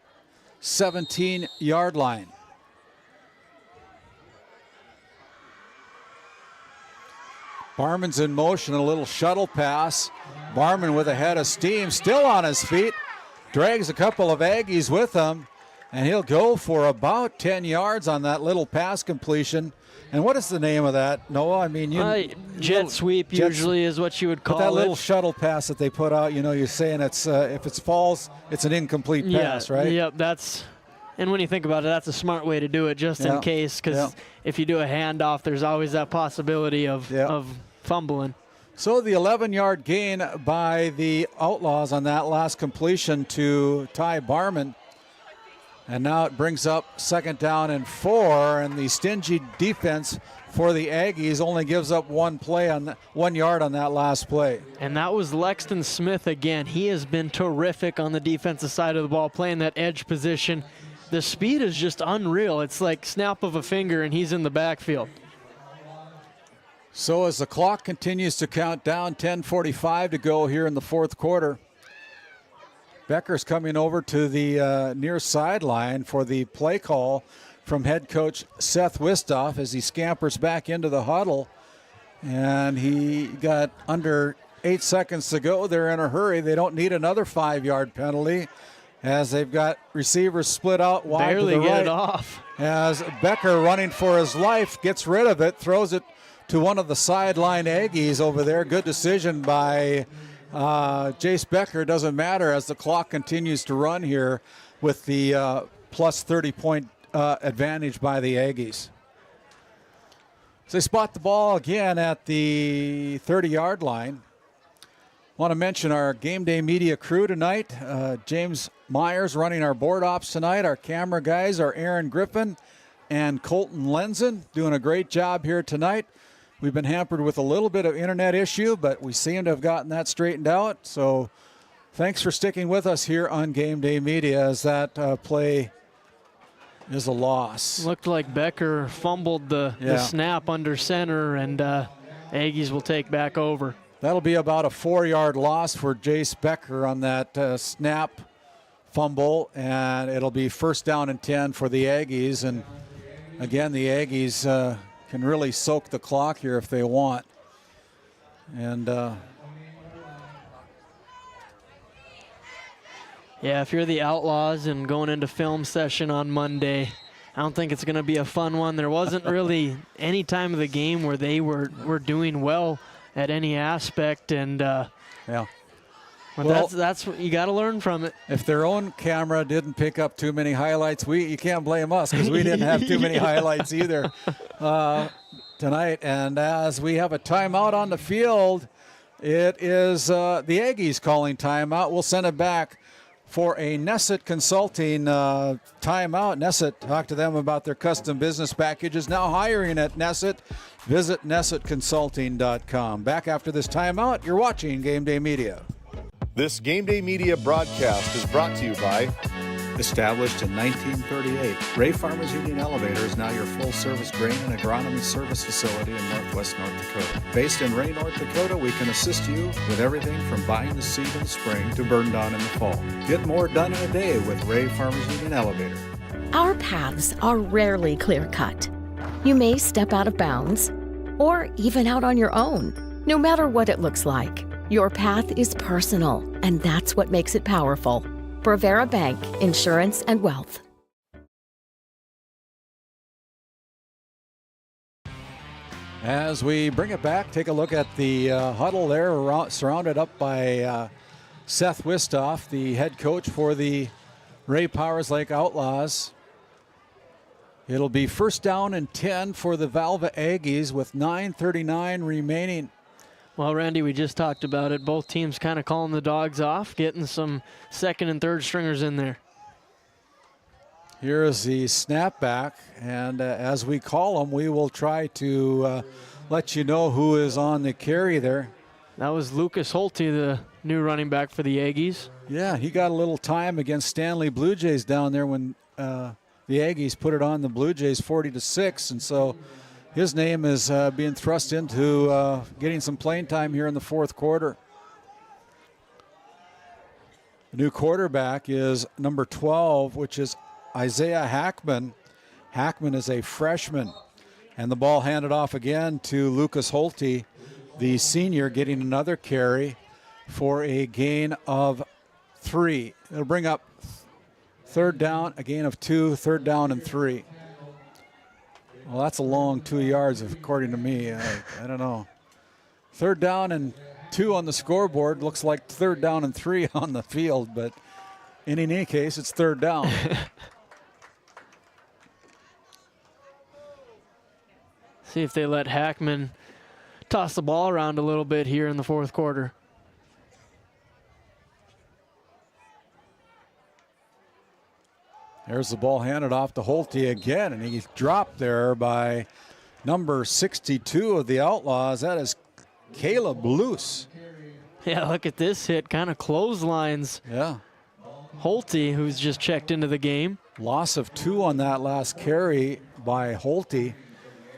17-yard line. Barman's in motion, a little shuttle pass. Barman with a head of steam, still on his feet. Drags a couple of Aggies with him, and he'll go for about 10 yards on that little pass completion. And what is the name of that, Noah? I mean, jet sweep usually is what you would call it. That little shuttle pass that they put out, you're saying it's if it falls, it's an incomplete pass, right? Yep, and when you think about it, that's a smart way to do it, just in case, because if you do a handoff, there's always that possibility of fumbling. So the 11-yard gain by the Outlaws on that last completion to Ty Barman. And now it brings up second down and 4, and the stingy defense for the Aggies only gives up 1 yard on that last play. And that was Lexton Smith again. He has been terrific on the defensive side of the ball, playing that edge position. The speed is just unreal. It's like snap of a finger, and he's in the backfield. So as the clock continues to count down, 10:45 to go here in the fourth quarter. Becker's coming over to the near sideline for the play call from head coach Seth Wistoff as he scampers back into the huddle. And he got under 8 seconds to go. They're in a hurry. They don't need another 5-yard penalty as they've got receivers split out wide barely to the right. Get it off. As Becker, running for his life, gets rid of it, throws it to one of the sideline Aggies over there. Good decision by Jace Becker. Doesn't matter as the clock continues to run here with the plus 30-point advantage by the Aggies. So they spot the ball again at the 30-yard line. Want to mention our Game Day media crew tonight. James Myers running our board ops tonight. Our camera guys are Aaron Griffin and Colton Lenzen, doing a great job here tonight. We've been hampered with a little bit of internet issue, but we seem to have gotten that straightened out. So thanks for sticking with us here on Game Day Media as that play is a loss. Looked like Becker fumbled the snap under center, and Aggies will take back over. That'll be about a 4-yard loss for Jace Becker on that snap fumble, and it'll be first down and 10 for the Aggies. And again, the Aggies can really soak the clock here if they want. And yeah, if you're the Outlaws and going into film session on Monday, I don't think it's going to be a fun one. There wasn't really any time of the game where they were doing well at any aspect, and yeah. But well, that's what you got to learn from it. If their own camera didn't pick up too many highlights, you can't blame us because we didn't have too many highlights either tonight. And as we have a timeout on the field, it is the Aggies calling timeout. We'll send it back for a Nesset Consulting timeout. Nesset, talk to them about their custom business packages. Now hiring at Nesset. Visit NessetConsulting.com. Back after this timeout, you're watching Game Day Media. This Game Day Media broadcast is brought to you by Established in 1938, Ray Farmers Union Elevator is now your full-service grain and agronomy service facility in northwest North Dakota. Based in Ray, North Dakota, we can assist you with everything from buying the seed in the spring to burn down in the fall. Get more done in a day with Ray Farmers Union Elevator. Our paths are rarely clear-cut. You may step out of bounds or even out on your own. No matter what it looks like, your path is personal, and that's what makes it powerful. Brevera Bank, Insurance and Wealth. As we bring it back, take a look at the huddle there, surrounded up by Seth Wistoff, the head coach for the Ray Powers Lake Outlaws. It'll be first down and 10 for the Velva Aggies with 9:39 remaining. Well, Randy, we just talked about it. Both teams kind of calling the dogs off, getting some second and third stringers in there. Here is the snapback, and as we call them, we will try to let you know who is on the carry there. That was Lucas Holte, the new running back for the Aggies. Yeah, he got a little time against Stanley Blue Jays down there when the Aggies put it on the Blue Jays 40-6, and so his name is being thrust into getting some playing time here in the fourth quarter. The new quarterback is number 12, which is Isaiah Hackman. Hackman is a freshman. And the ball handed off again to Lucas Holte, the senior, getting another carry for a gain of 3. It'll bring up third down, a gain of 2, third down and 3. Well, that's a long 2 yards, according to me. I don't know. Third down and 2 on the scoreboard. Looks like third down and 3 on the field, but in any case, it's third down. See if they let Hackman toss the ball around a little bit here in the fourth quarter. There's the ball handed off to Holte again, and he's dropped there by number 62 of the Outlaws. That is Caleb Luce. Yeah, look at this hit, kind of clotheslines. Yeah. Holte, who's just checked into the game. Loss of 2 on that last carry by Holte.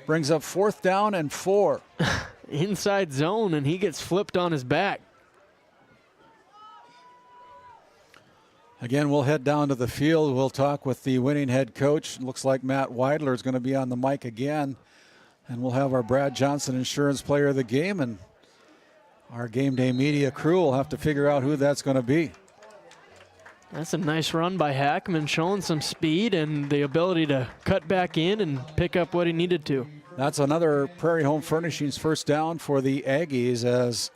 Brings up fourth down and 4. Inside zone, and he gets flipped on his back. Again, we'll head down to the field. We'll talk with the winning head coach. Looks like Matt Weidler is going to be on the mic again. And we'll have our Brad Johnson Insurance Player of the Game, and our Game Day media crew will have to figure out who that's going to be. That's a nice run by Hackman, showing some speed and the ability to cut back in and pick up what he needed to. That's another Prairie Home Furnishings first down for the Aggies, as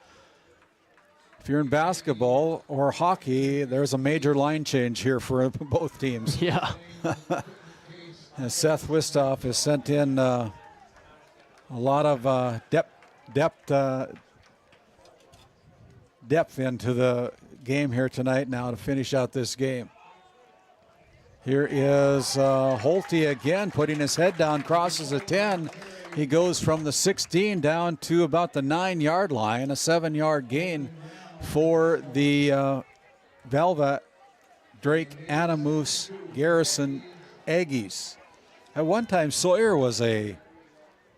if you're in basketball or hockey, there's a major line change here for both teams. Yeah. And Seth Wistoff has sent in a lot of depth into the game here tonight now to finish out this game. Here is Holte again, putting his head down, crosses a 10. He goes from the 16 down to about the 9-yard line, a 7-yard gain for the Velva Drake-Anamoose-Garrison Aggies. At one time, Sawyer was a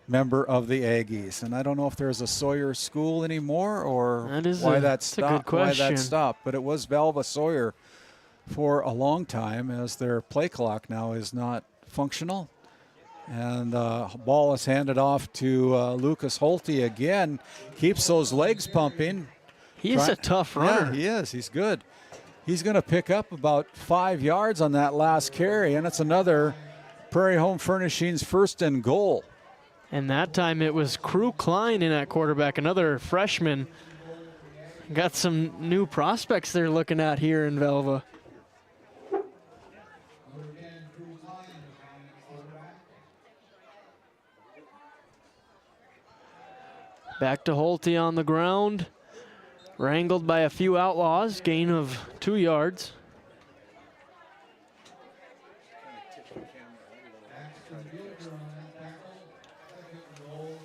member of the Aggies, and I don't know if there's a Sawyer school anymore or why that stopped. But it was Velva Sawyer for a long time, as their play clock now is not functional. And ball is handed off to Lucas Holte again. Keeps those legs pumping. He's a tough runner. Yeah, he is. He's good. He's going to pick up about 5 yards on that last carry, and it's another Prairie Home Furnishings first and goal. And that time it was Crew Klein in at quarterback, another freshman. Got some new prospects they're looking at here in Velva. Back to Holte on the ground. Wrangled by a few Outlaws, gain of 2 yards.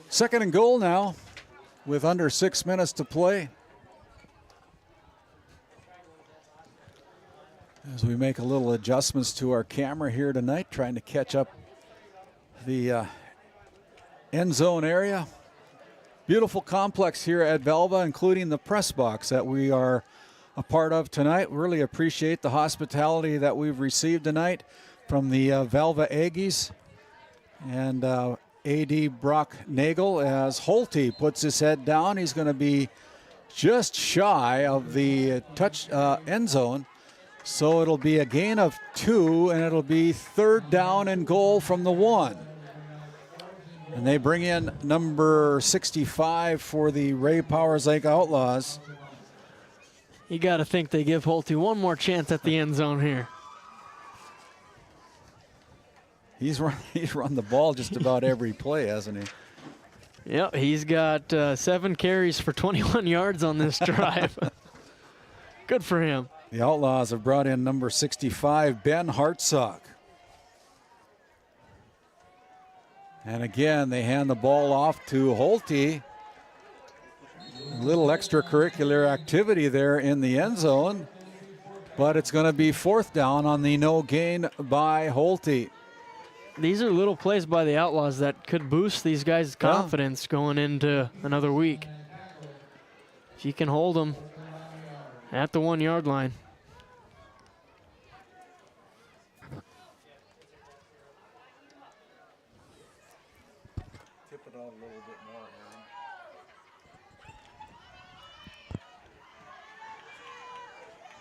Second and goal now with under 6 minutes to play. As we make a little adjustments to our camera here tonight, trying to catch up the end zone area. Beautiful complex here at Velva, including the press box that we are a part of tonight. Really appreciate the hospitality that we've received tonight from the Velva Aggies. And AD Brock Nagel, as Holte puts his head down. He's going to be just shy of the end zone. So it'll be a gain of 2, and it'll be third down and goal from the 1. And they bring in number 65 for the Ray Powers Lake Outlaws. You got to think they give Holte one more chance at the end zone here. He's run the ball just about every play, hasn't he? Yep, he's got 7 carries for 21 yards on this drive. Good for him. The Outlaws have brought in number 65, Ben Hartsock. And again, they hand the ball off to Holte. A little extracurricular activity there in the end zone, but it's going to be fourth down on the no gain by Holte. these are little plays by the Outlaws that could boost these guys' confidence going into another week. If you can hold them at the 1 yard line. Tip it out a little bit more, Aaron.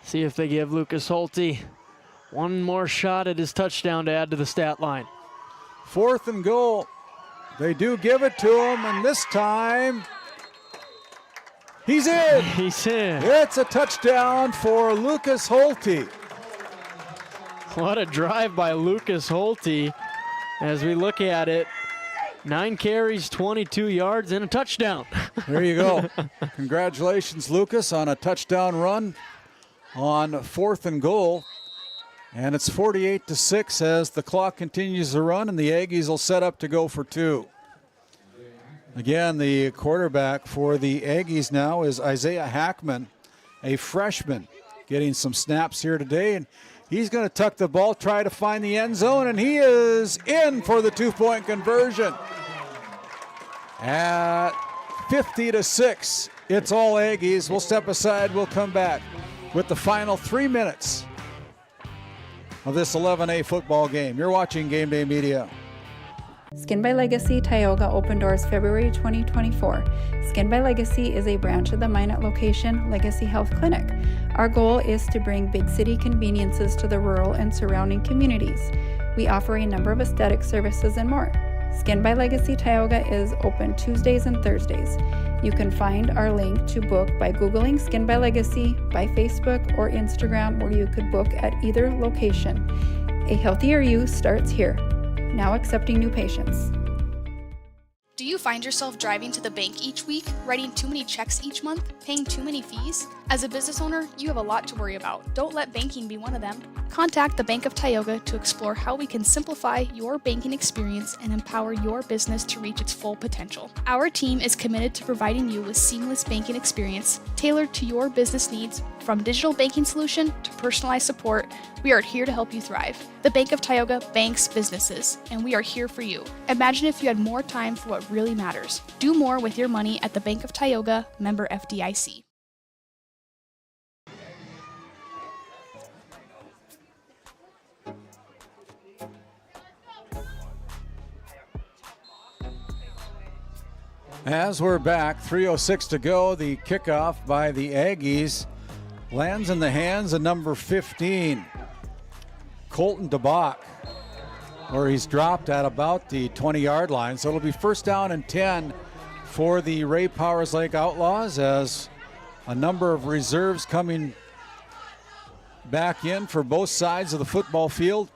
See if they give Lucas Holte one more shot at his touchdown to add to the stat line. 4th and goal. They do give it to him, and this time he's in. He's in. It's a touchdown for Lucas Holte. What a drive by Lucas Holte. As we look at it, 9 carries, 22 yards, and a touchdown. There you go. Congratulations, Lucas, on a touchdown run on 4th and goal. And it's 48-6 as the clock continues to run, and the Aggies will set up to go for 2. Again, the quarterback for the Aggies now is Isaiah Hackman, a freshman, getting some snaps here today. And he's going to tuck the ball, try to find the end zone, and he is in for the 2-point conversion. At 50-6, it's all Aggies. We'll step aside. We'll come back with the final 3 minutes of this 11A football game. You're watching Game Day Media. Skin by Legacy Tioga opened doors February 2024. Skin by Legacy is a branch of the Minot location Legacy Health Clinic. Our goal is to bring big city conveniences to the rural and surrounding communities. We offer a number of aesthetic services and more. Skin by Legacy Tioga is open Tuesdays and Thursdays. You can find our link to book by Googling Skin by Legacy, by Facebook or Instagram, where you could book at either location. A healthier you starts here. Now accepting new patients. Do you find yourself driving to the bank each week, writing too many checks each month, paying too many fees? As a business owner, you have a lot to worry about. Don't let banking be one of them. Contact the Bank of Tioga to explore how we can simplify your banking experience and empower your business to reach its full potential. Our team is committed to providing you with seamless banking experience tailored to your business needs. From digital banking solution to personalized support, we are here to help you thrive. The Bank of Tioga banks businesses, and we are here for you. Imagine if you had more time for what really matters. Do more with your money at the Bank of Tioga, member FDIC. As we're back, 3:06 to go, the kickoff by the Aggies lands in the hands of number 15, Colton DeBach, where he's dropped at about the 20-yard line. So it'll be 1st down and 10 for the Ray Powers Lake Outlaws, as a number of reserves coming back in for both sides of the football field.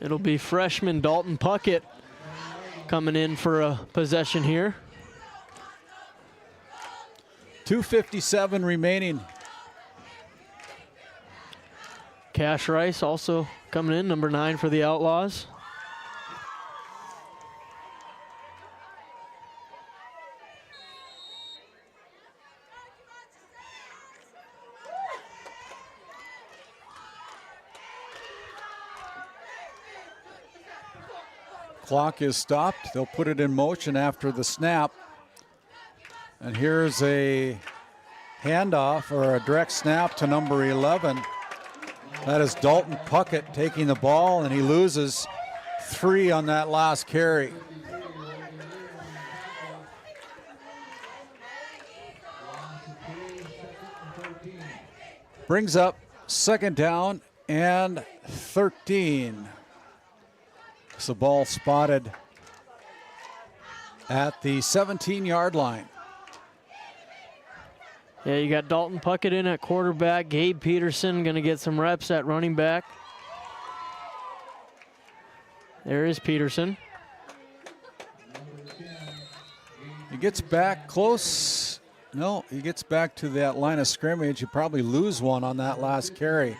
It'll be freshman Dalton Puckett coming in for a possession here. 2:57 remaining. Cash Rice also coming in, number 9 for the Outlaws. Clock is stopped. They'll put it in motion after the snap. And here's a handoff or a direct snap to number 11. That is Dalton Puckett taking the ball, and he loses 3 on that last carry. Brings up 2nd down and 13. It's the ball spotted at the 17-yard line. Yeah, you got Dalton Puckett in at quarterback. Gabe Peterson going to get some reps at running back. There is Peterson. He gets back close. No, he gets back to that line of scrimmage. You probably lose one on that last carry.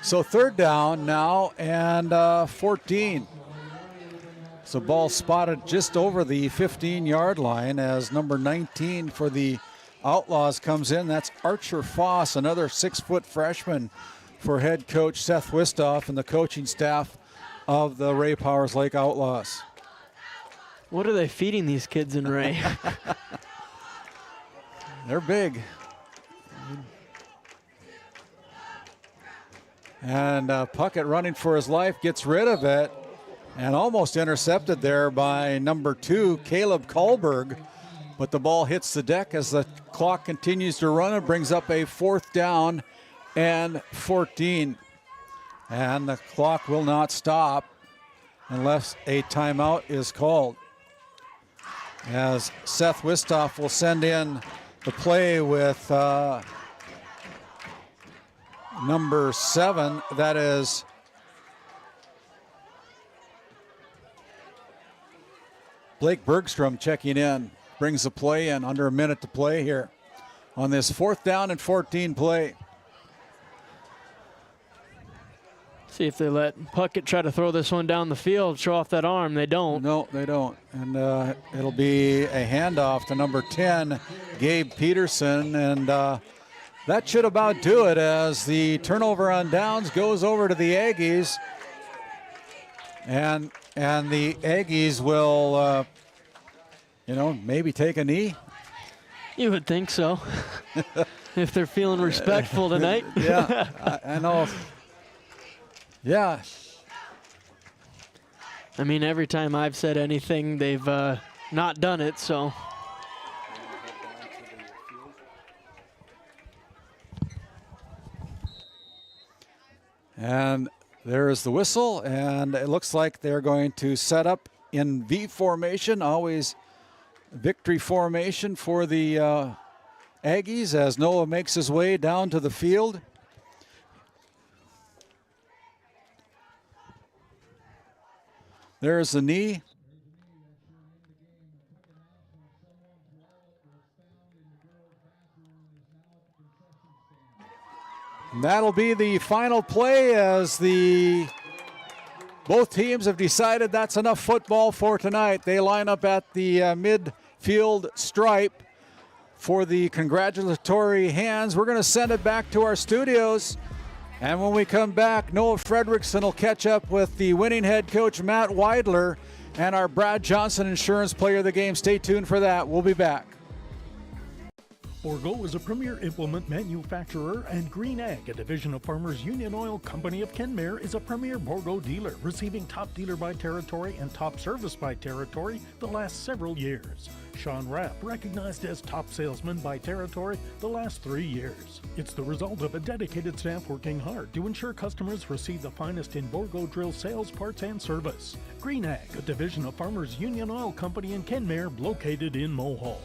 So 3rd down now and 14. So ball spotted just over the 15-yard line as number 19 for the Outlaws comes in. That's Archer Foss, another 6-foot freshman for head coach Seth Wistoff and the coaching staff of the Ray Powers Lake Outlaws. What are they feeding these kids in Ray? They're big. And Puckett running for his life, gets rid of it, and almost intercepted there by number 2, Caleb Kahlberg. But the ball hits the deck as the clock continues to run and brings up a 4th down and 14. And the clock will not stop unless a timeout is called. As Seth Wistoff will send in the play with number 7, that is Blake Bergstrom checking in. Brings the play in under a minute to play here on this 4th down and 14 play. See if they let Puckett try to throw this one down the field, show off that arm. They don't. No, they don't. And it'll be a handoff to number 10, Gabe Peterson. And that should about do it as the turnover on downs goes over to the Aggies. And the Aggies will, maybe take a knee. You would think so. If they're feeling respectful tonight. Yeah, I know. Yeah. I mean, every time I've said anything, they've not done it, so. And there is the whistle, and it looks like they're going to set up in V formation, always victory formation for the Aggies as Noah makes his way down to the field. There's the knee. And that'll be the final play as both teams have decided that's enough football for tonight. They line up at the midfield stripe for the congratulatory hands. We're going to send it back to our studios. And when we come back, Noah Fredrickson will catch up with the winning head coach, Matt Weidler, and our Brad Johnson Insurance Player of the Game. Stay tuned for that. We'll be back. Bourgault is a premier implement manufacturer, and Green Ag, a division of Farmers Union Oil Company of Kenmare, is a premier Bourgault dealer, receiving top dealer by territory and top service by territory the last several years. Sean Rapp, recognized as top salesman by territory the last 3 years. It's the result of a dedicated staff working hard to ensure customers receive the finest in Bourgault drill sales, parts, and service. Green Ag, a division of Farmers Union Oil Company in Kenmare, located in Mohall.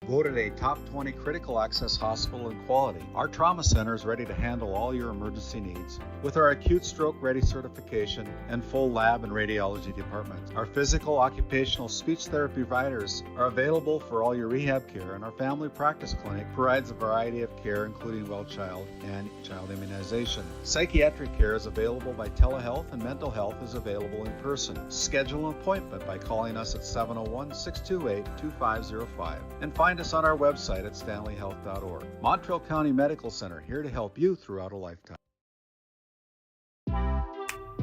Voted a top 20 critical access hospital in quality, our trauma center is ready to handle all your emergency needs. With our acute stroke ready certification and full lab and radiology department, our physical, occupational, speech therapy providers are available for all your rehab care, and our family practice clinic provides a variety of care including well child and child immunization. Psychiatric care is available by telehealth, and mental health is available in person. Schedule an appointment by calling us at 701-628-2505 and find us on our website at stanleyhealth.org. Montreal County Medical Center, here to help you throughout a lifetime.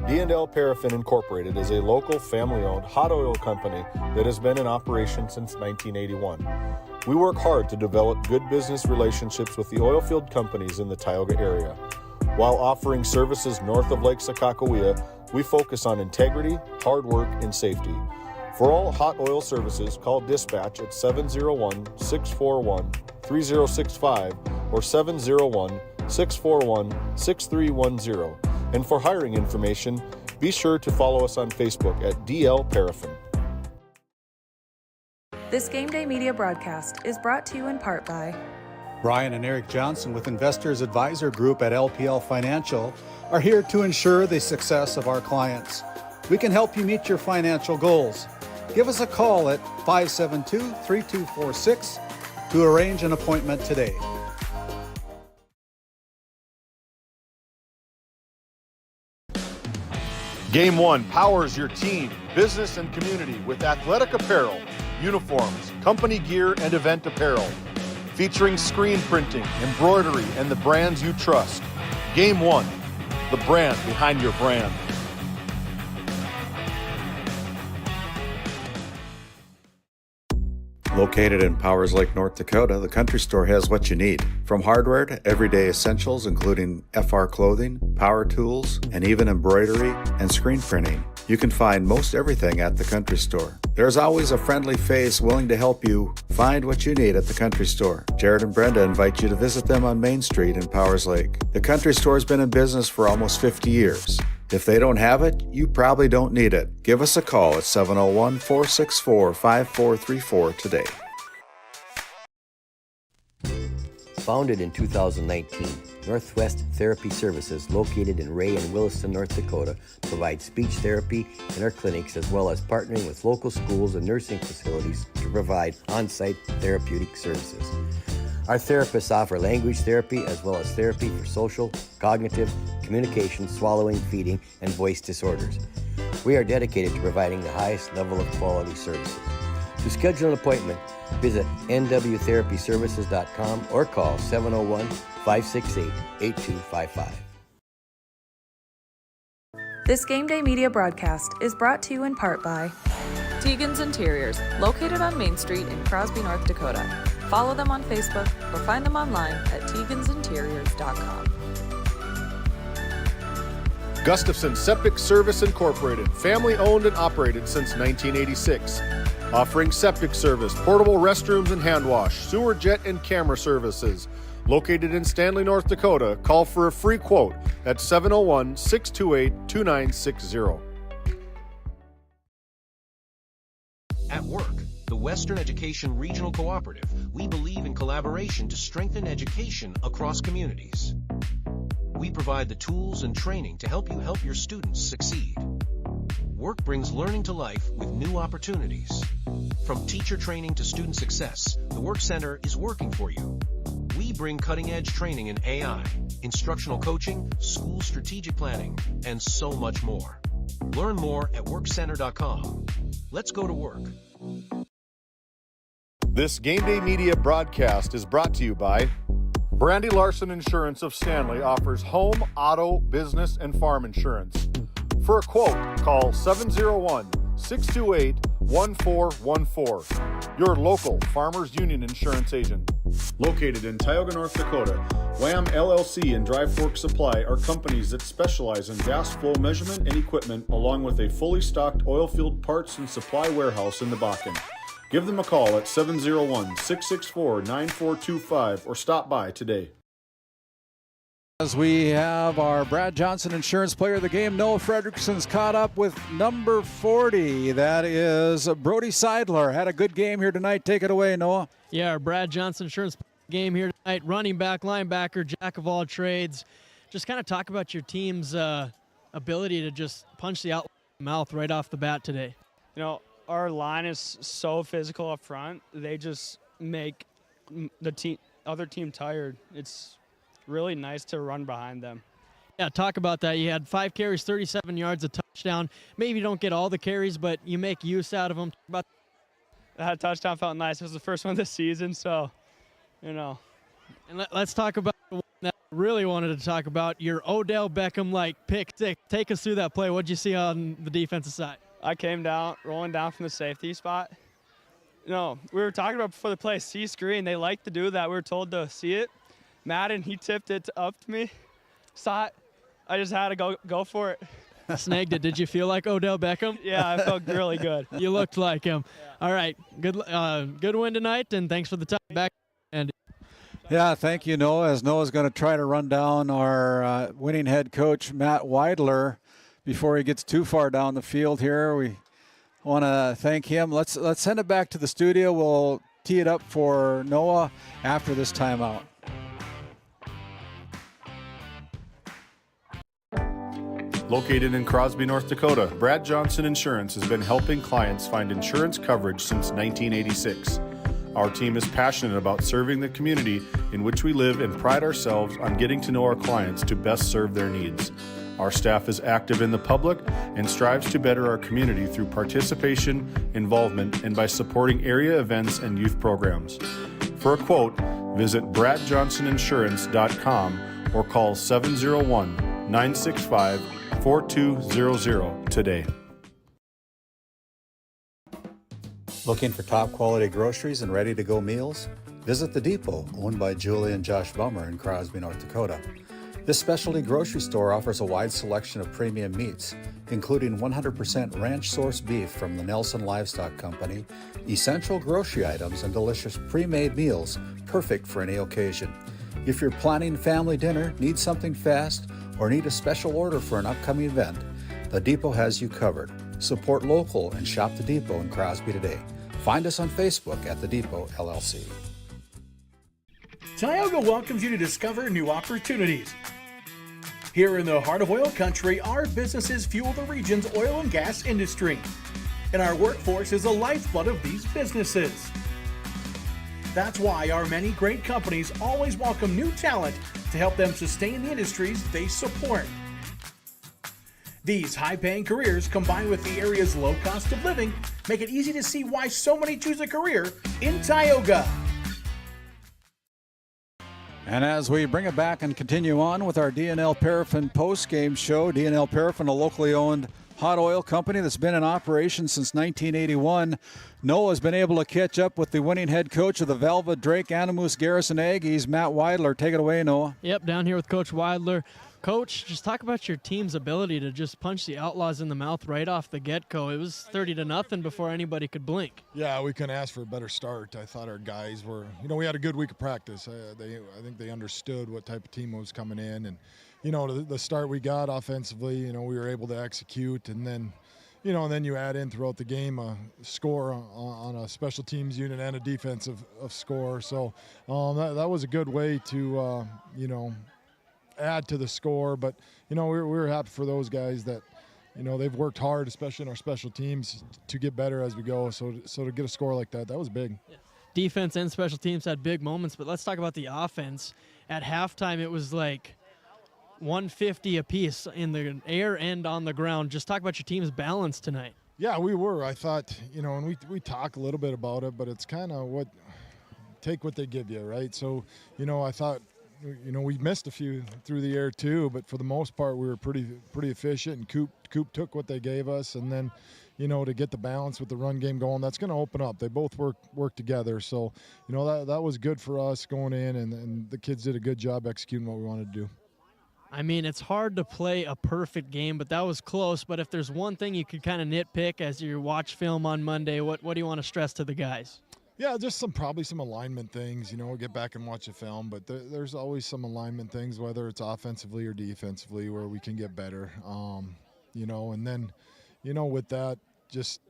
D&L Paraffin Incorporated is a local family-owned hot oil company that has been in operation since 1981. We work hard to develop good business relationships with the oilfield companies in the Tioga area. While offering services north of Lake Sakakawea, we focus on integrity, hard work, and safety. For all hot oil services, call dispatch at 701-641-3065 or 701-641-6310. And for hiring information, be sure to follow us on Facebook at DL Paraffin. This Game Day media broadcast is brought to you in part by Brian and Eric Johnson with Investors Advisor Group at LPL Financial are here to ensure the success of our clients. We can help you meet your financial goals. Give us a call at 572-3246 to arrange an appointment today. Game 1 powers your team, business, and community with athletic apparel, uniforms, company gear, and event apparel. Featuring screen printing, embroidery, and the brands you trust. Game 1, the brand behind your brand. Located in Powers Lake, North Dakota, the Country Store has what you need. From hardware to everyday essentials, including FR clothing, power tools, and even embroidery and screen printing. You can find most everything at the Country Store. There's always a friendly face willing to help you find what you need at the Country Store. Jared and Brenda invite you to visit them on Main Street in Powers Lake. The Country Store has been in business for almost 50 years. If they don't have it, you probably don't need it. Give us a call at 701-464-5434 today. Founded in 2019, Northwest Therapy Services, located in Ray and Williston, North Dakota, provides speech therapy in our clinics as well as partnering with local schools and nursing facilities to provide on-site therapeutic services. Our therapists offer language therapy as well as therapy for social, cognitive, communication, swallowing, feeding, and voice disorders. We are dedicated to providing the highest level of quality services. To schedule an appointment, visit nwtherapyservices.com or call 701-568-8255. This Game Day media broadcast is brought to you in part by Tegan's Interiors, located on Main Street in Crosby, North Dakota. Follow them on Facebook or find them online at tegansinteriors.com. Gustafson Septic Service Incorporated, family owned and operated since 1986. Offering septic service, portable restrooms and hand wash, sewer jet and camera services. Located in Stanley, North Dakota, call for a free quote at 701-628-2960. At work, the Western Education Regional Cooperative, we believe in collaboration to strengthen education across communities. We provide the tools and training to help you help your students succeed. Work brings learning to life with new opportunities. From teacher training to student success, the Work Center is working for you. We bring cutting-edge training in AI, instructional coaching, school strategic planning, and so much more. Learn more at workcenter.com. Let's go to work. This Game Day media broadcast is brought to you by Brandy Larson Insurance of Stanley offers home, auto, business, and farm insurance. For a quote, call 701-628-1414. Your local Farmers Union Insurance agent. Located in Tioga, North Dakota, WHAM LLC and Dry Fork Supply are companies that specialize in gas flow measurement and equipment, along with a fully stocked oil field parts and supply warehouse in the Bakken. Give them a call at 701-664-9425 or stop by today. As we have our Brad Johnson Insurance Player of the Game, Noah Fredrickson's caught up with number 40. That is Brody Seidler. Had a good game here tonight. Take it away, Noah. Yeah, our Brad Johnson Insurance game here tonight. Running back, linebacker, jack of all trades. Just kind of talk about your team's ability to just punch the mouth right off the bat today. You know, our line is so physical up front. They just make the other team tired. It's really nice to run behind them. Yeah, talk about that. You had 5 carries, 37 yards, a touchdown. Maybe you don't get all the carries, but you make use out of them. That touchdown felt nice. It was the first one of the season, so, you know. And let's talk about the one that I really wanted to talk about, your Odell Beckham-like pick six. Take us through that play. What did you see on the defensive side? I came down, rolling down from the safety spot. You know, we were talking about before the play, see screen. They like to do that. We were told to see it. Madden, he tipped it up to me. Saw it. I just had to go for it. Snagged it. Did you feel like Odell Beckham? Yeah, I felt really good. You looked like him. Yeah. All right. Good win tonight, and thanks for the time back. And yeah, thank you, Noah. As Noah's going to try to run down our winning head coach, Matt Weidler, before he gets too far down the field here. We want to thank him. Let's send it back to the studio. We'll tee it up for Noah after this timeout. Located in Crosby, North Dakota, Brad Johnson Insurance has been helping clients find insurance coverage since 1986. Our team is passionate about serving the community in which we live and pride ourselves on getting to know our clients to best serve their needs. Our staff is active in the public and strives to better our community through participation, involvement, and by supporting area events and youth programs. For a quote, visit bradjohnsoninsurance.com or call 701 965-4200 today. Looking for top quality groceries and ready to go meals? Visit The Depot, owned by Julie and Josh Bummer in Crosby, North Dakota. This specialty grocery store offers a wide selection of premium meats, including 100% ranch-sourced beef from the Nelson Livestock Company, essential grocery items, and delicious pre-made meals perfect for any occasion. If you're planning family dinner, need something fast, or need a special order for an upcoming event, The Depot has you covered. Support local and shop The Depot in Crosby today. Find us on Facebook at The Depot LLC. Tioga welcomes you to discover new opportunities. Here in the heart of oil country, our businesses fuel the region's oil and gas industry, and our workforce is the lifeblood of these businesses. That's why our many great companies always welcome new talent to help them sustain the industries they support. These high-paying careers, combined with the area's low cost of living, make it easy to see why so many choose a career in Tioga. And as we bring it back and continue on with our D&L Paraffin post-game show, D&L Paraffin, a locally owned hot oil company that's been in operation since 1981. Noah's been able to catch up with the winning head coach of the Velva Drake-Anamoose-Garrison Aggies, Matt Weidler. Take it away, Noah. Yep, down here with Coach Weidler. Coach, just talk about your team's ability to just punch the Outlaws in the mouth right off the get-go. It was 30-0 before anybody could blink. Yeah, we couldn't ask for a better start. I thought our guys were, we had a good week of practice. I think they understood what type of team was coming in. And, the start we got offensively, we were able to execute. And then, then you add in throughout the game a score on a special teams unit and a defensive score. So that was a good way to, add to the score. But we were happy for those guys that they've worked hard, especially in our special teams, to get better as we go. So to get a score like that was big. Yeah. Defense and special teams had big moments, but let's talk about the offense. At halftime, it was like 150 apiece in the air and on the ground. Just talk about your team's balance tonight. Yeah, we were. I thought, and we talk a little bit about it, but it's kind of take what they give you, right? So I thought, we missed a few through the air too, but for the most part, we were pretty efficient, and Coop took what they gave us, and then, to get the balance with the run game going, that's going to open up. They both work together, so, that was good for us going in, and the kids did a good job executing what we wanted to do. I mean, it's hard to play a perfect game, but that was close. But if there's one thing you could kind of nitpick as you watch film on Monday, what do you want to stress to the guys? Yeah, just probably some alignment things. We'll get back and watch the film, but there's always some alignment things, whether it's offensively or defensively, where we can get better. And then, with that, just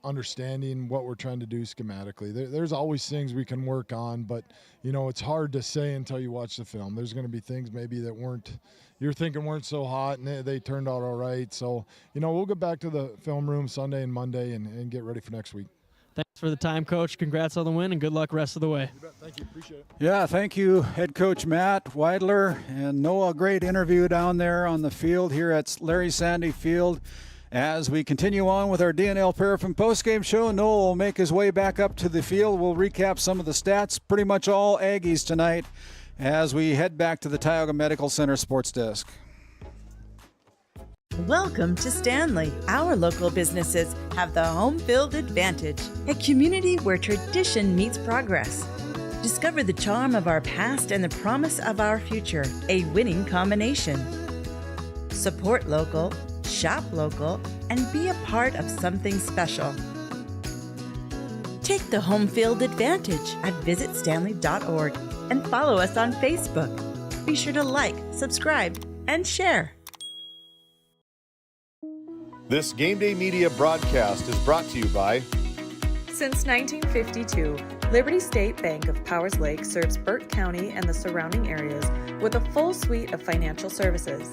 understanding what we're trying to do schematically. There's always things we can work on, but, it's hard to say until you watch the film. There's going to be things maybe that you're thinking weren't so hot, and they turned out all right. So, we'll get back to the film room Sunday and Monday and get ready for next week. Thanks for the time, Coach. Congrats on the win, and good luck rest of the way. You bet. Thank you. Appreciate it. Yeah, thank you, Head Coach Matt Weidler and Noah. Great interview down there on the field here at Larry Sandy Field. As we continue on with our D&L Paraffin postgame show, Noah will make his way back up to the field. We'll recap some of the stats, pretty much all Aggies tonight, as we head back to the Tioga Medical Center sports desk. Welcome to Stanley. Our local businesses have the home field advantage, a community where tradition meets progress. Discover the charm of our past and the promise of our future, a winning combination. Support local, shop local, and be a part of something special. Take the home field advantage at visitstanley.org and follow us on Facebook. Be sure to like, subscribe, and share. This Game Day Media broadcast is brought to you by... Since 1952, Liberty State Bank of Powers Lake serves Burt County and the surrounding areas with a full suite of financial services.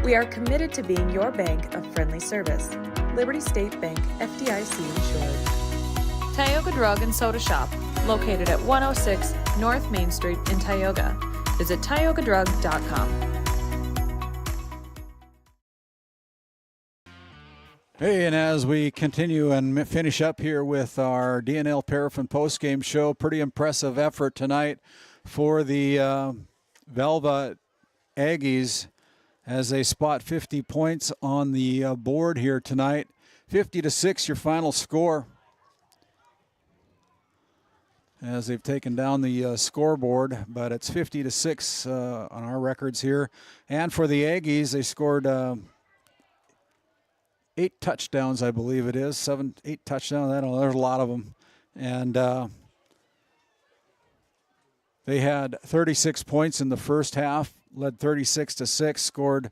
We are committed to being your bank of friendly service. Liberty State Bank, FDIC insured. Tioga Drug and Soda Shop, located at 106 North Main Street in Tioga. Visit tiogadrug.com. Hey, and as we continue and finish up here with our D&L Paraffin postgame show, pretty impressive effort tonight for the Velva Aggies as they spot 50 points on the board here tonight. 50-6, your final score, as they've taken down the scoreboard, but it's 50-6 on our records here. And for the Aggies, they scored 8 touchdowns, I believe it is. 8 touchdowns. I don't know. There's a lot of them. And they had 36 points in the first half, led 36-6, scored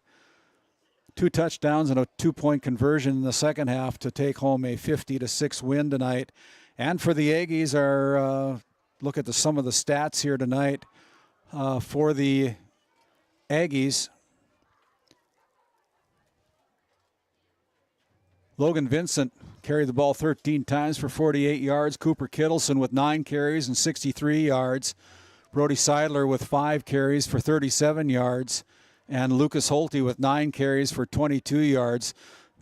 2 touchdowns and a 2-point conversion in the second half to take home a 50-6 win tonight. And for the Aggies, look at some of the stats here tonight. For the Aggies, Logan Vincent carried the ball 13 times for 48 yards. Cooper Kittleson with 9 carries and 63 yards. Brody Seidler with 5 carries for 37 yards. And Lucas Holty with 9 carries for 22 yards.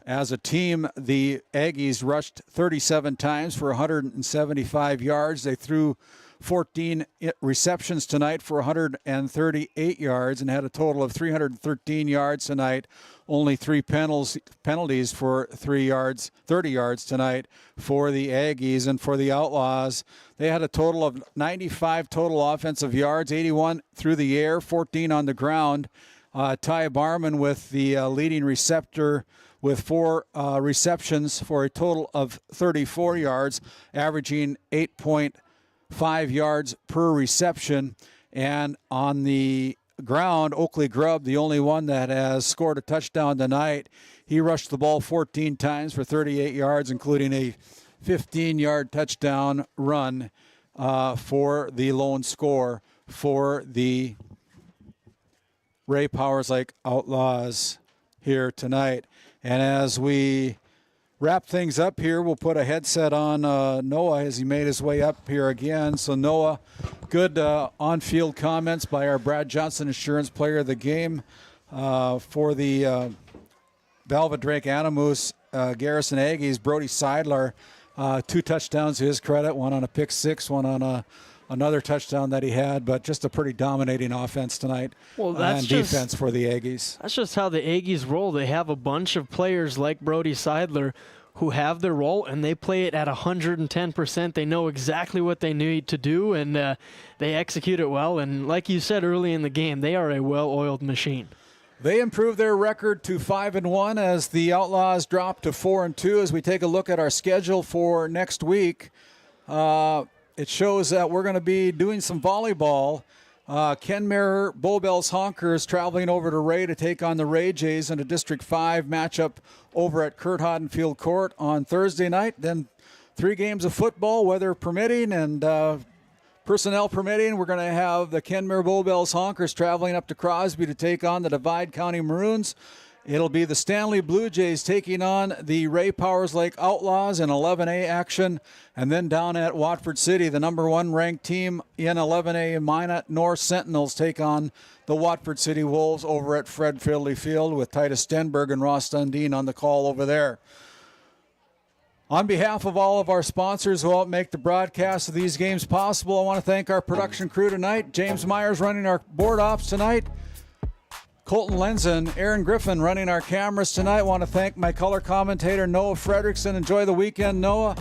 As a team, the Aggies rushed 37 times for 175 yards. They threw 14 receptions tonight for 138 yards and had a total of 313 yards tonight. Only 3 penalties for 30 yards tonight for the Aggies. And for the Outlaws, they had a total of 95 total offensive yards, 81 through the air, 14 on the ground. Ty Barman with the leading receptor with 4 receptions for a total of 34 yards, averaging 8.5 yards per reception. And on the ground, Oakley Grubb, the only one that has scored a touchdown tonight. He rushed the ball 14 times for 38 yards, including a 15-yard touchdown run for the lone score for the Ray Powers Lake Outlaws here tonight. And as we wrap things up here, we'll put a headset on Noah as he made his way up here again. So Noah, good on-field comments by our Brad Johnson Insurance Player of the Game for the Velva Drake-Anamoose-Garrison Aggies. Brody Seidler, 2 touchdowns to his credit, one on a pick six, one on another touchdown that he had, but just a pretty dominating offense tonight. Well, that's and defense for the Aggies. That's just how the Aggies roll. They have a bunch of players like Brody Seidler who have their role, and they play it at 110%. They know exactly what they need to do, and they execute it well. And like you said early in the game, they are a well-oiled machine. They improved their record to 5-1 as the Outlaws dropped to 4-2. As we take a look at our schedule for next week, it shows that we're going to be doing some volleyball. Kenmare Bowbells Honkers traveling over to Ray to take on the Ray Jays in a District 5 matchup over at Kurt Hodden Field Court on Thursday night. Then 3 games of football, weather permitting and personnel permitting. We're going to have the Kenmare Bowbells Honkers traveling up to Crosby to take on the Divide County Maroons. It'll be the Stanley Blue Jays taking on the Ray Powers Lake Outlaws in 11A action. And then down at Watford City, the number 1 ranked team in 11A, Minot North Sentinels, take on the Watford City Wolves over at Fred Fridley Field with Titus Stenberg and Ross Dundeen on the call over there. On behalf of all of our sponsors who help make the broadcast of these games possible, I want to thank our production crew tonight. James Myers running our board ops tonight. Colton Lenz and Aaron Griffin running our cameras tonight. I want to thank my color commentator, Noah Fredrickson. Enjoy the weekend, Noah.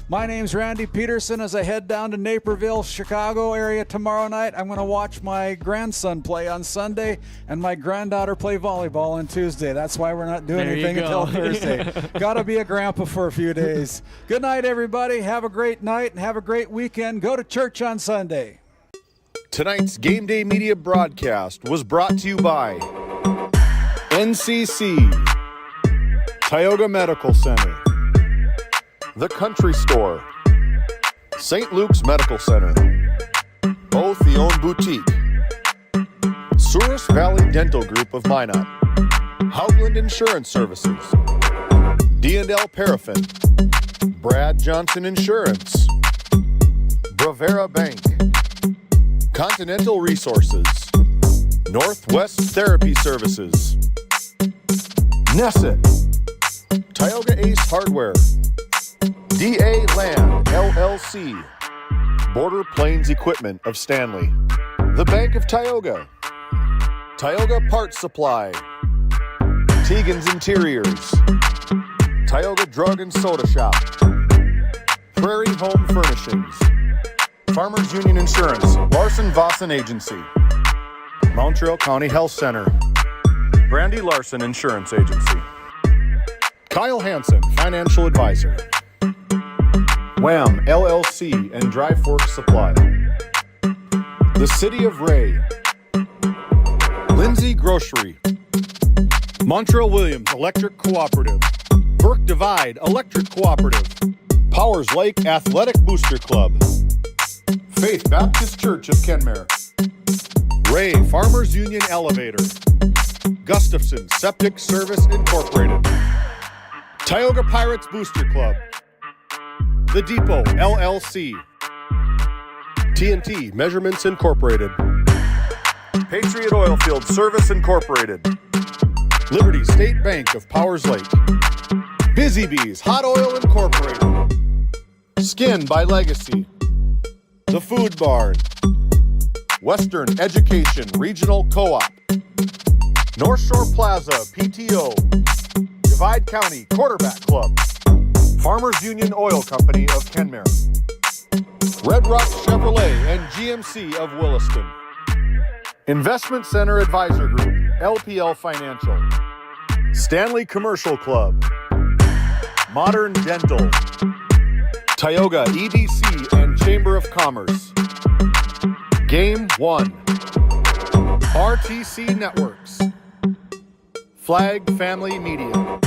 My name's Randy Peterson. As I head down to Naperville, Chicago area tomorrow night, I'm going to watch my grandson play on Sunday and my granddaughter play volleyball on Tuesday. That's why we're not doing anything until Thursday. Got to be a grandpa for a few days. Good night, everybody. Have a great night and have a great weekend. Go to church on Sunday. Tonight's Game Day Media broadcast was brought to you by NCC, Tioga Medical Center, The Country Store, St. Luke's Medical Center, both the own boutique, Souris Valley Dental Group of Minot, Hoagland Insurance Services, D&L Paraffin, Brad Johnson Insurance, Bravera Bank, Continental Resources, Northwest Therapy Services, Nesset, Tioga Ace Hardware, DA Land LLC, Border Plains Equipment of Stanley, the Bank of Tioga, Tioga Parts Supply, Tegan's Interiors, Tioga Drug and Soda Shop, Prairie Home Furnishings, Farmers Union Insurance, Larson Vossen Agency, Montreal County Health Center, Brandy Larson Insurance Agency, Kyle Hansen, Financial Advisor, Wham! LLC and Dry Fork Supply, the City of Ray, Lindsay Grocery, Montreal Williams Electric Cooperative, Burke Divide Electric Cooperative, Powers Lake Athletic Booster Club, Faith Baptist Church of Kenmare, Ray Farmers Union Elevator, Gustafson Septic Service Incorporated, Tioga Pirates Booster Club, The Depot LLC, TNT Measurements Incorporated, Patriot Oilfield Service Incorporated, Liberty State Bank of Powers Lake, Busy Bees Hot Oil Incorporated, Skin by Legacy, The Food Barn, Western Education Regional Co-op, North Shore Plaza PTO, Divide County Quarterback Club, Farmers Union Oil Company of Kenmare, Red Rock Chevrolet and GMC of Williston, Investment Center Advisor Group, LPL Financial, Stanley Commercial Club, Modern Dental, Tioga EDC and Chamber of Commerce, Game 1, RTC Networks, Flag Family Media.